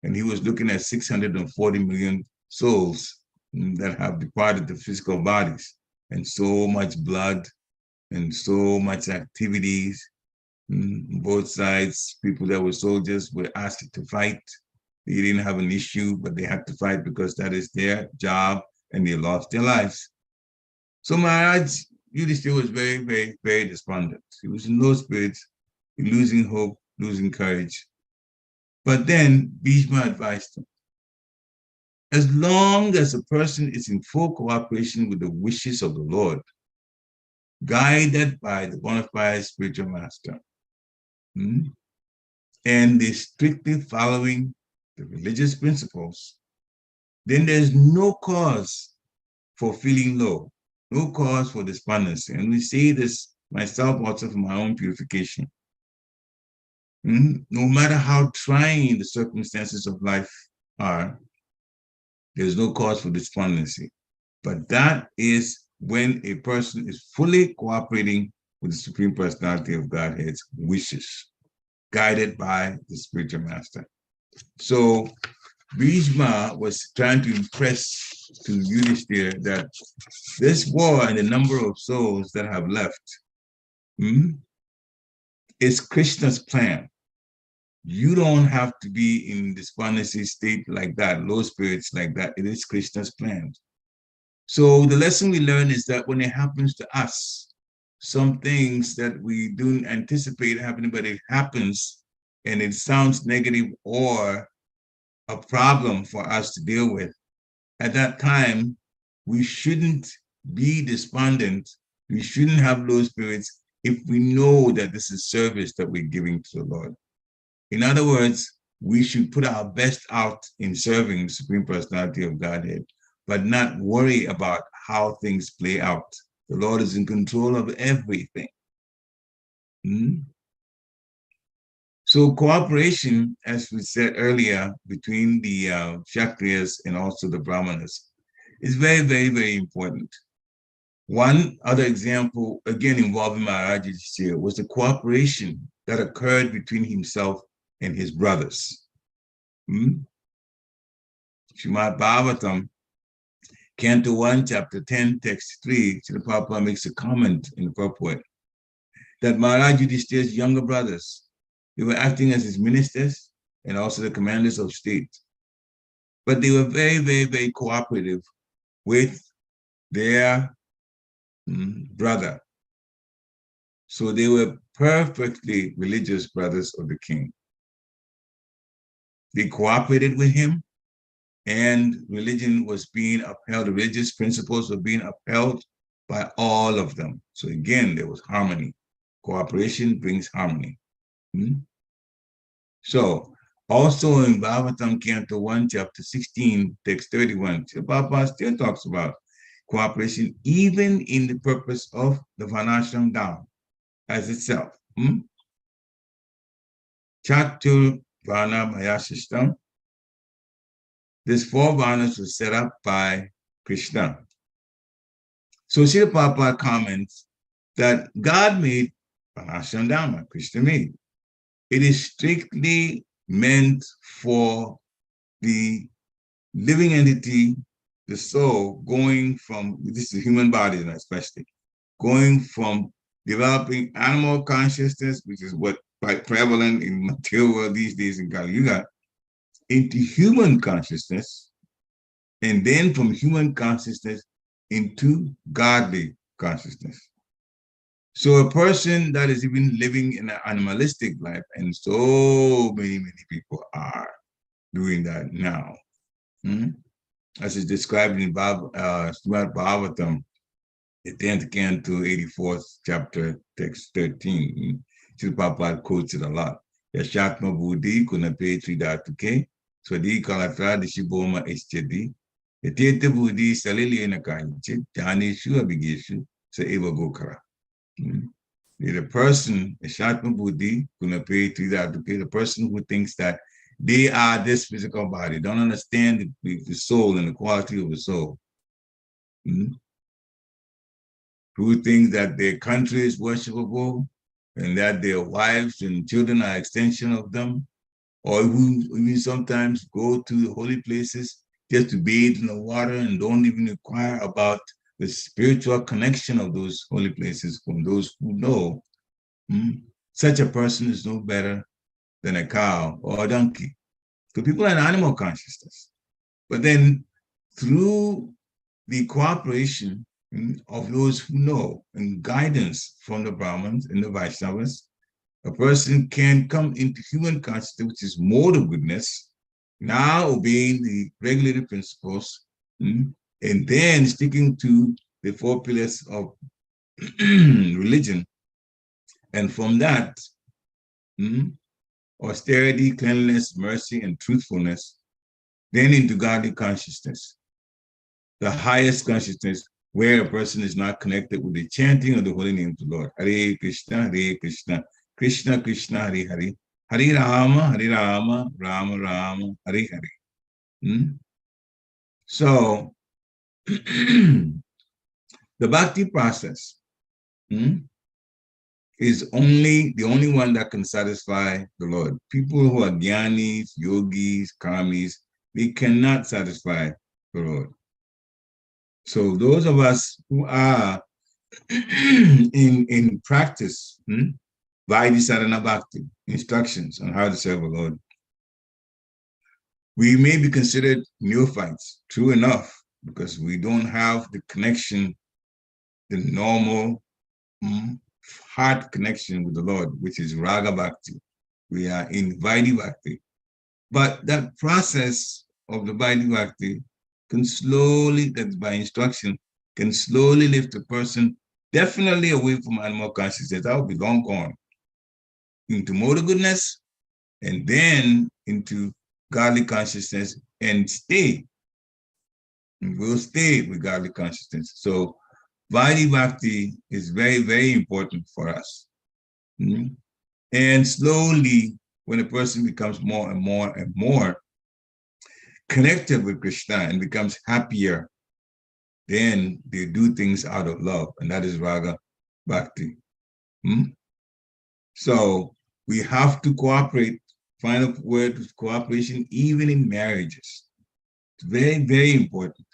And he was looking at 640 million souls that have departed the physical bodies, and so much blood and so much activities. Both sides, people that were soldiers were asked to fight. They didn't have an issue, but they had to fight because that is their job, and they lost their lives. So Maharaj Yudhishthira was very, very, very despondent. He was in low spirits, losing hope, losing courage. But then Bhishma advised him, as long as a person is in full cooperation with the wishes of the Lord, guided by the bona fide spiritual master, and they strictly following the religious principles, then there's no cause for feeling low, no cause for despondency. And we say this myself also for my own purification. No matter how trying the circumstances of life are, there's no cause for despondency. But that is when a person is fully cooperating with the Supreme Personality of Godhead's wishes, guided by the spiritual master. So Bhishma was trying to impress to Yudhishthira that this war and the number of souls that have left is Krishna's plan. You don't have to be in despondency state like that, low spirits like that. It is Krishna's plan. So the lesson we learn is that when it happens to us, some things that we don't anticipate happening, but it happens and it sounds negative or a problem for us to deal with, at that time, we shouldn't be despondent. We shouldn't have low spirits if we know that this is service that we're giving to the Lord. In other words, we should put our best out in serving the Supreme Personality of Godhead, but not worry about how things play out. The Lord is in control of everything. So cooperation, as we said earlier, between the Kshatriyas and also the Brahmanas is very, very, very important. One other example, again involving Maharaj Yudhishthira, was the cooperation that occurred between himself and his brothers. Srimad Bhagavatam, Canto 1, Chapter 10, Text 3, Srila Prabhupada makes a comment in the purport that Maharaj Yudhishthira's younger brothers, they were acting as his ministers and also the commanders of state. But they were very, very, very cooperative with their brother. So they were perfectly religious brothers of the king. They cooperated with him, and religion was being upheld. The religious principles were being upheld by all of them. So again, there was harmony. Cooperation brings harmony. So also in Bhagavatam Canto 1, Chapter 16, Text 31, Prabhupada still talks about cooperation even in the purpose of the Varnashram Dharma as itself. Chatur Varna Maya system. This 4 Varnas was set up by Krishna. So Srila Prabhupada comments that God made Varnashram Dharma, Krishna made. It is strictly meant for the living entity, the soul, going from, this is the human body especially, going from developing animal consciousness, which is what quite prevalent in material world these days in Kali Yuga, into human consciousness, and then from human consciousness into godly consciousness. So a person that is even living in an animalistic life, and so many people are doing that now, as is described in Srimad Bhagavatam, the 10th canto, 84th chapter, text 13. Srila Prabhupada quotes it a lot. Yashatma buddhi kunape tridatuke, swadi kalatra dishiboma ischedi, yateta buddhi salilena kayichit, janeshu abigeshu, sa eva gokara. The person, Yashatma buddhi kunape tridatuke, the person who thinks that they are this physical body, don't understand the soul and the quality of the soul. Who think that their country is worshipable and that their wives and children are extension of them, or who even sometimes go to the holy places just to bathe in the water and don't even inquire about the spiritual connection of those holy places from those who know. Such a person is no better than a cow or a donkey. So people are in animal consciousness. But then through the cooperation of those who know and guidance from the Brahmins and the Vaishnavas, a person can come into human consciousness, which is mode of goodness, now obeying the regulated principles, and then sticking to the 4 pillars of religion. And from that, austerity, cleanliness, mercy, and truthfulness, then into godly consciousness, the highest consciousness, where a person is not connected with the chanting of the holy name of the Lord. Hare Krishna, Krishna Krishna, Hare Hare, Hare Rama, Rama Rama, Hare Hare. So, the bhakti process is the only one that can satisfy the Lord. People who are jnanis, yogis, karmis, they cannot satisfy the Lord. So those of us who are in practice, Vaidhi Sadhana Bhakti, instructions on how to serve the Lord, we may be considered neophytes, true enough, because we don't have the connection, the normal heart connection with the Lord, which is Raga Bhakti. We are in Vaidhi Bhakti. But that process of the Vaidhi Bhakti can slowly, that's by instruction, can slowly lift a person definitely away from animal consciousness. That will be long gone. Into motor goodness, and then into godly consciousness, and stay. And we'll stay with godly consciousness. So Vaidhi Bhakti is very, very important for us. And slowly, when a person becomes more and more and more connected with Krishna and becomes happier, then they do things out of love, and that is Raga Bhakti. So we have to cooperate, find a word of cooperation, even in marriages. It's very, very important.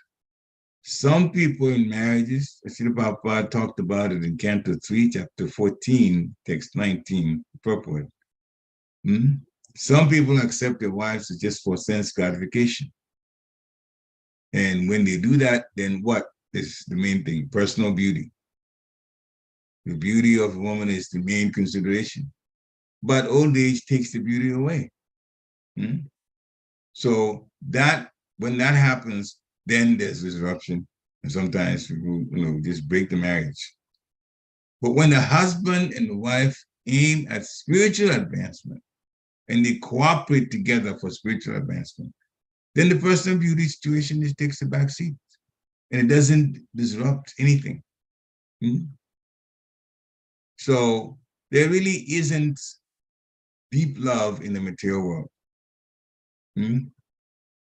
Some people in marriages, Srila Prabhupada talked about it in Canto 3, Chapter 14, Text 19, purport. Some people accept their wives just for sense gratification. And when they do that, then what is the main thing? Personal beauty. The beauty of a woman is the main consideration. But old age takes the beauty away. So that when that happens, then there's disruption. And sometimes people, just break the marriage. But when the husband and the wife aim at spiritual advancement and they cooperate together for spiritual advancement, then the personal beauty situation just takes a back seat. and it doesn't disrupt anything. So there really isn't deep love in the material world.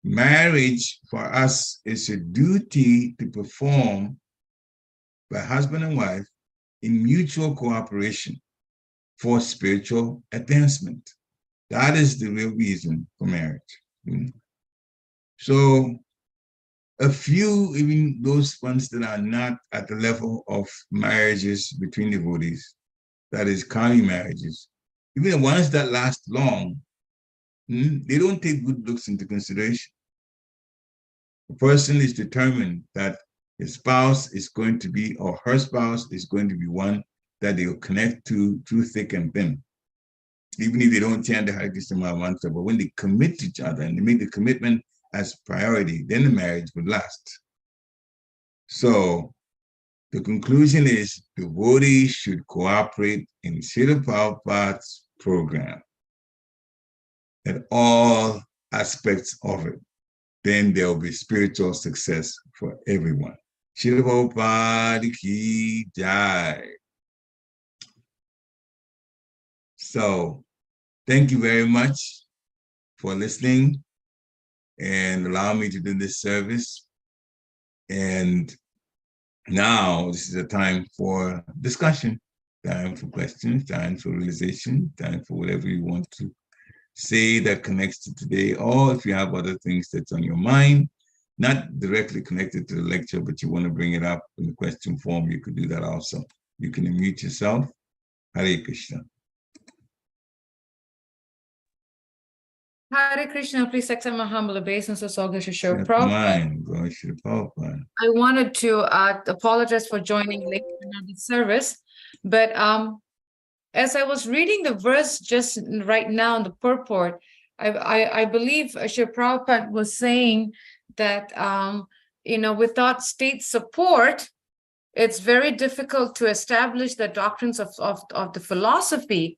Marriage for us is a duty to perform by husband and wife in mutual cooperation for spiritual advancement. That is the real reason for marriage. So a few, even those ones that are not at the level of marriages between devotees, that is carnal marriages, even the ones that last long, they don't take good looks into consideration. The person is determined that his spouse is going to be, or her spouse is going to be one that they will connect to through thick and thin. Even if they don't chant the Hare Krishna mantra, but when they commit to each other and they make the commitment as priority, then the marriage would last. So the conclusion is devotees should cooperate in Srila Prabhupada's program at all aspects of it. Then there will be spiritual success for everyone. Srila Prabhupada ki jai. So thank you very much for listening and allow me to do this service. And now this is a time for discussion, time for questions, time for realization, time for whatever you want to say that connects to today, or if you have other things that's on your mind, not directly connected to the lecture, but you want to bring it up in the question form, you could do that also. You can unmute yourself. Hare Krishna. Hare Krishna, please accept my humble obeisances, August Shishir Prabhupada. I wanted to apologize for joining late in the service, but as I was reading the verse just right now in the purport, I believe Shri Prabhupada was saying that, without state support, it's very difficult to establish the doctrines of the philosophy.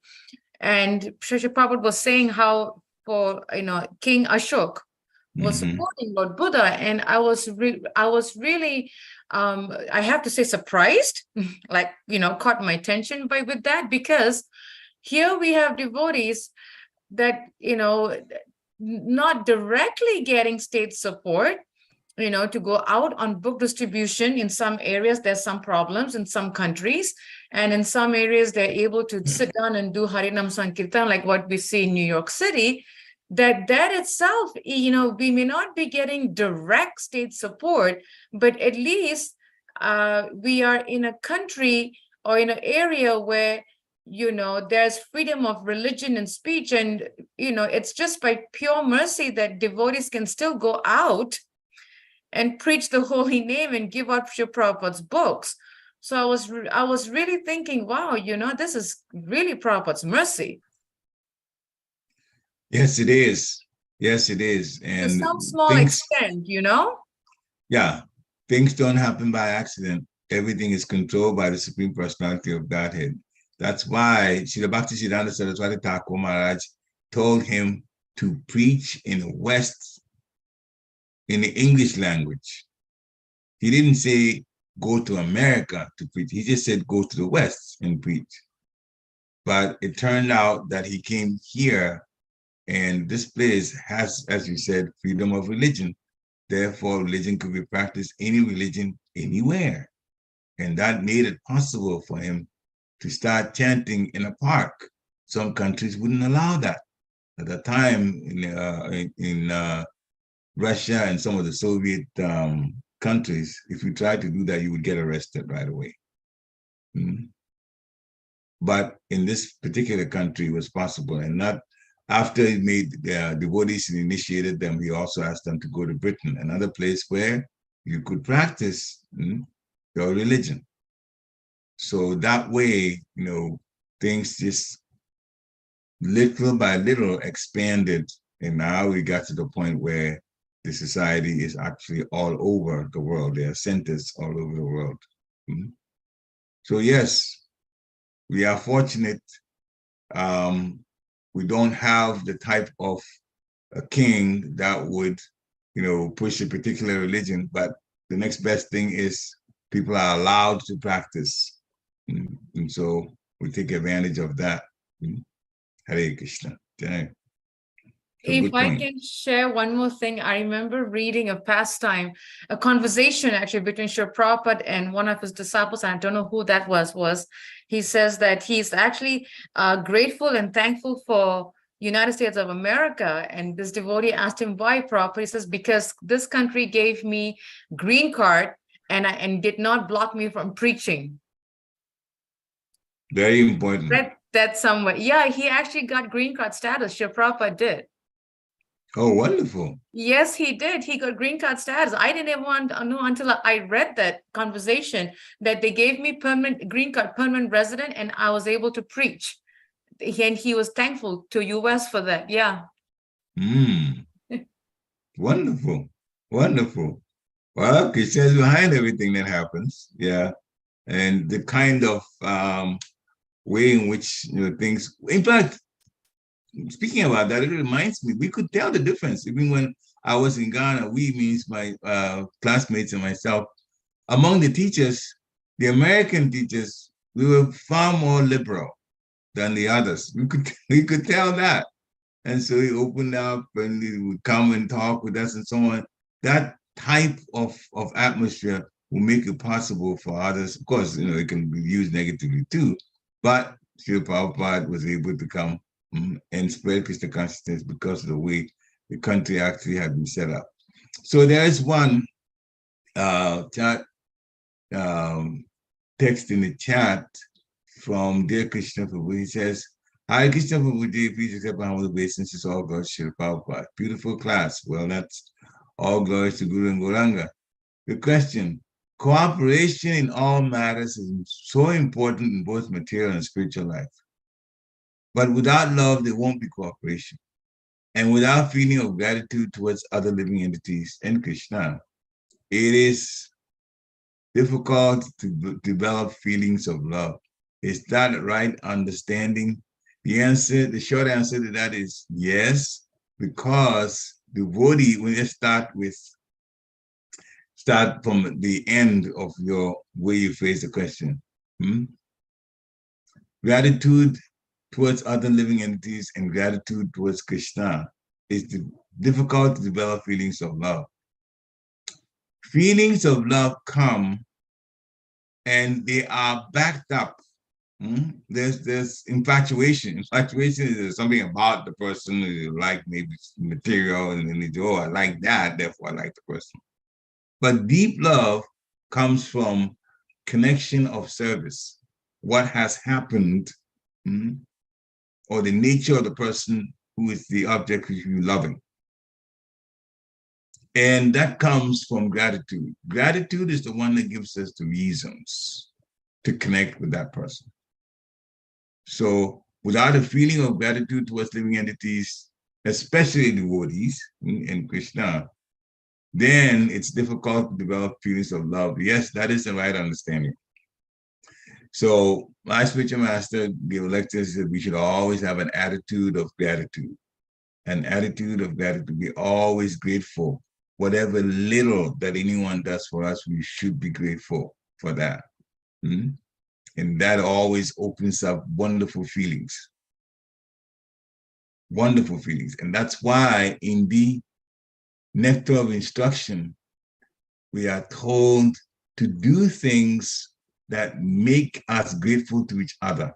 And Shri Prabhupada was saying how for, King Ashok was supporting Lord Buddha. And I was really, I have to say, surprised, caught my attention with that, because here we have devotees that, not directly getting state support, to go out on book distribution. In some areas, there's some problems in some countries. And in some areas, they're able to sit down and do Harinam Sankirtan, like what we see in New York City. That itself, we may not be getting direct state support, but at least we are in a country or in an area where, there's freedom of religion and speech. And, it's just by pure mercy that devotees can still go out and preach the holy name and give out Srila Prabhupada's books. So I was really thinking, wow, this is really Prabhupada's mercy. Yes, it is. Yes, it is. And to some small extent, Yeah, things don't happen by accident. Everything is controlled by the Supreme Personality of Godhead. That's why Srila Bhaktisiddhanta Saraswati Thakur Maharaj told him to preach in the West in the English language. He didn't say go to America to preach. He just said go to the West and preach. But it turned out that he came here, and this place has, as you said, freedom of religion. Therefore, religion could be practiced, any religion, anywhere. And that made it possible for him to start chanting in a park. Some countries wouldn't allow that. At the time, in Russia and some of the Soviet countries, if you tried to do that, you would get arrested right away. But in this particular country, it was possible. And not after he made the devotees and initiated them, he also asked them to go to Britain, another place where you could practice your religion. So that way, things just little by little expanded. And now we got to the point where the society is actually all over the world. There are centers all over the world. So yes, we are fortunate. We don't have the type of a king that would, push a particular religion, but the next best thing is people are allowed to practice. And so we take advantage of that. Hare Krishna. If I can share one more thing, I remember reading a pastime, a conversation actually between Srila Prabhupada and one of his disciples. I don't know who that was. He says that he's actually grateful and thankful for United States of America. And this devotee asked him why, Prabhupada. He says, because this country gave me green card and did not block me from preaching. Very important. That's somewhere. Yeah, he actually got green card status. Srila Prabhupada did. Oh, wonderful. Yes, he did. He got green card status. I didn't even know until I read that conversation that they gave me permanent green card, permanent resident, and I was able to preach. And he was thankful to US for that. Yeah. Wonderful. Wonderful. Well, Krishna is behind everything that happens. Yeah. And the kind of way in which things, in fact, speaking about that, it reminds me, we could tell the difference. Even when I was in Ghana, we means my classmates and myself, among the teachers, the American teachers, we were far more liberal than the others. We could tell that. And so he opened up and he would come and talk with us and so on. That type of atmosphere will make it possible for others. Of course, it can be used negatively too, but Srila Prabhupada was able to come and spread Krishna consciousness because of the way the country actually had been set up. So there is one chat text in the chat from Dear Krishna Prabhu. He says, "Hi Krishna Prabhu, please accept my humble obeisances, all glories to Srila Prabhupada. Beautiful class." Well, that's all glories to Guru and Gauranga. The question: cooperation in all matters is so important in both material and spiritual life. But without love, there won't be cooperation. And without feeling of gratitude towards other living entities and Krishna, it is difficult to develop feelings of love. Is that right understanding? The short answer to that is yes, because devotee, when you start from the end of your way you phrase the question. Gratitude towards other living entities and gratitude towards Krishna is difficult to develop feelings of love. Feelings of love come and they are backed up. There's infatuation. Infatuation is something about the person you like, maybe material, and then you go, I like that, therefore I like the person. But deep love comes from connection of service. What has happened, or the nature of the person who is the object of you loving. And that comes from gratitude. Gratitude is the one that gives us the reasons to connect with that person. So without a feeling of gratitude towards living entities, especially devotees and Krishna, then it's difficult to develop feelings of love. Yes, that is the right understanding. So my spiritual master gave lectures that we should always have an attitude of gratitude. An attitude of gratitude, be always grateful. Whatever little that anyone does for us, we should be grateful for that. And that always opens up wonderful feelings. Wonderful feelings. And that's why in the nectar of instruction, we are told to do things that make us grateful to each other.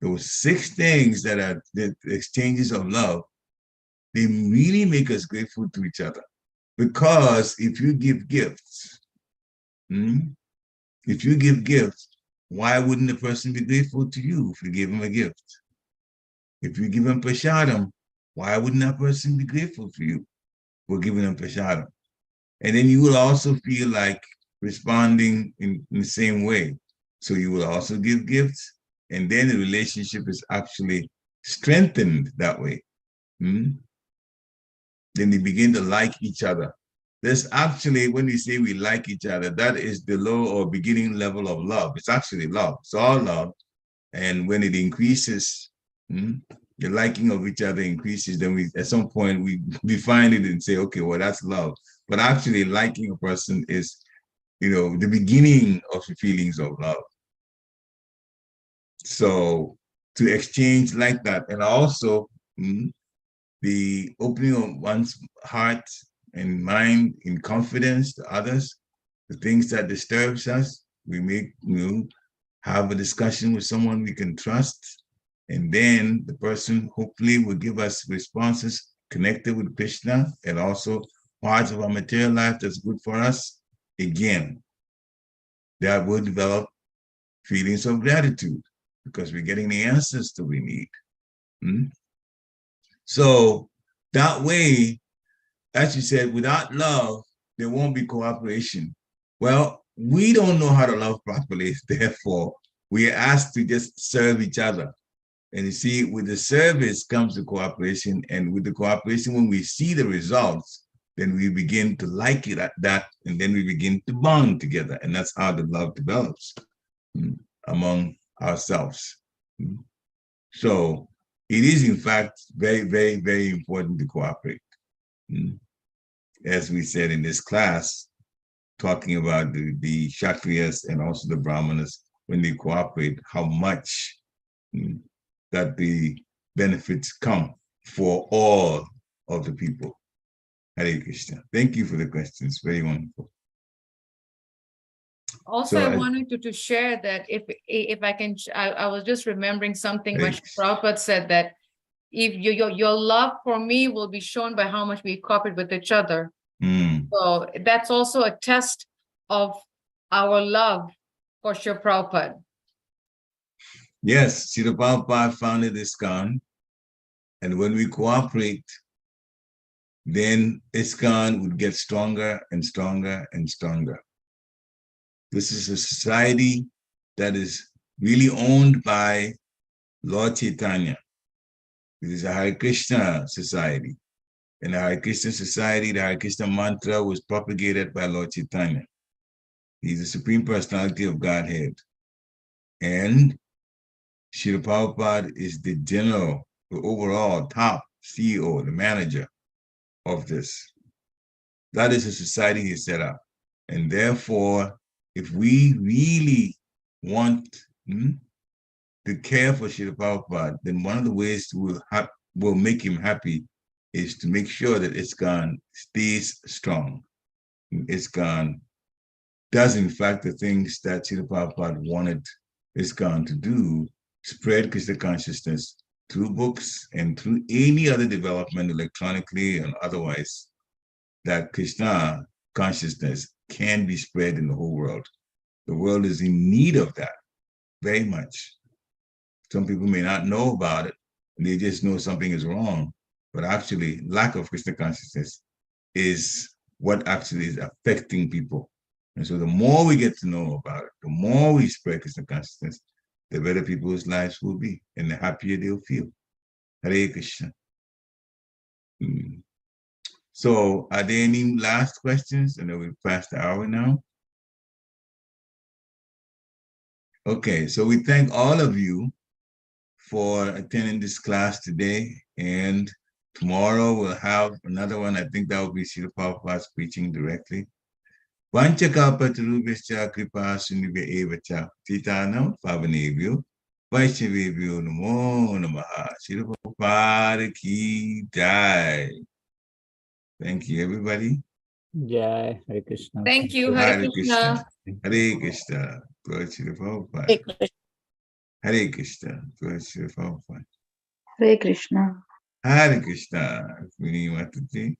Those 6 things that are the exchanges of love, they really make us grateful to each other. Because if you give gifts, why wouldn't the person be grateful to you if you give him a gift? If you give him prasadam, why wouldn't that person be grateful to you for giving him prasadam? And then you will also feel like responding in the same way. So you will also give gifts, and then the relationship is actually strengthened that way. Then they begin to like each other. There's actually, when we say we like each other, that is the low or beginning level of love. It's actually love. It's all love. And when it increases, the liking of each other increases, then we, at some point, we define it and say, okay, well, that's love. But actually liking a person is the beginning of the feelings of love. So to exchange like that, and also the opening of one's heart and mind in confidence to others, the things that disturbs us, we make, have a discussion with someone we can trust, and then the person hopefully will give us responses connected with Krishna and also parts of our material life that's good for us. Again, that will develop feelings of gratitude because we're getting the answers that we need. So that way, as you said, without love, there won't be cooperation. Well, we don't know how to love properly. Therefore, we are asked to just serve each other. And you see, with the service comes the cooperation. And with the cooperation, when we see the results, then we begin to like it at that. And then we begin to bond together. And that's how the love develops among ourselves. So it is, in fact, very, very, very important to cooperate. As we said in this class, talking about the Kshatriyas and also the Brahmanas, when they cooperate, how much that the benefits come for all of the people. Hare Krishna. Thank you for the questions. Very wonderful. Also, I wanted to share that if I can, I was just remembering something which Prabhupada said, that if your love for me will be shown by how much we cooperate with each other. So that's also a test of our love for Srila Prabhupada. Yes, Srila Prabhupada founded ISKCON, and when we cooperate, then ISKCON would get stronger and stronger and stronger. This is a society that is really owned by Lord Chaitanya. It is a Hare Krishna society. In the Hare Krishna society, the Hare Krishna mantra was propagated by Lord Chaitanya. He's the Supreme Personality of Godhead. And Srila Prabhupada is the general, the overall top CEO, the manager of this. That is a society he set up. And therefore, if we really want to care for Srila Prabhupada, then one of the ways will make him happy is to make sure that ISKCON stays strong. ISKCON does, in fact, the things that Srila Prabhupada wanted ISKCON to do, spread Krishna consciousness through books and through any other development electronically and otherwise, that Krishna consciousness can be spread in the whole world. The world is in need of that very much. Some people may not know about it, and they just know something is wrong, but actually lack of Krishna consciousness is what actually is affecting people. And so the more we get to know about it, the more we spread Krishna consciousness, the better people's lives will be, and the happier they'll feel. Hare Krishna. So are there any last questions? And then we've passed the hour now. Okay, so we thank all of you for attending this class today. And tomorrow we'll have another one. I think that will be Srila Prabhupada preaching directly. Vanchakalpatarubhascha kripa sindhubhya evacha titanam pavanebhyo vaishnavebhyo namo namaha. Srila Prabhupada ki jai. Thank you, everybody. Jai Hare Krishna. Thank you. Hare Krishna. Hare Krishna. Glory to the Prabhupada. Hare Krishna. Glory to the Prabhupada. Hare Krishna. Hare Krishna. Mataji.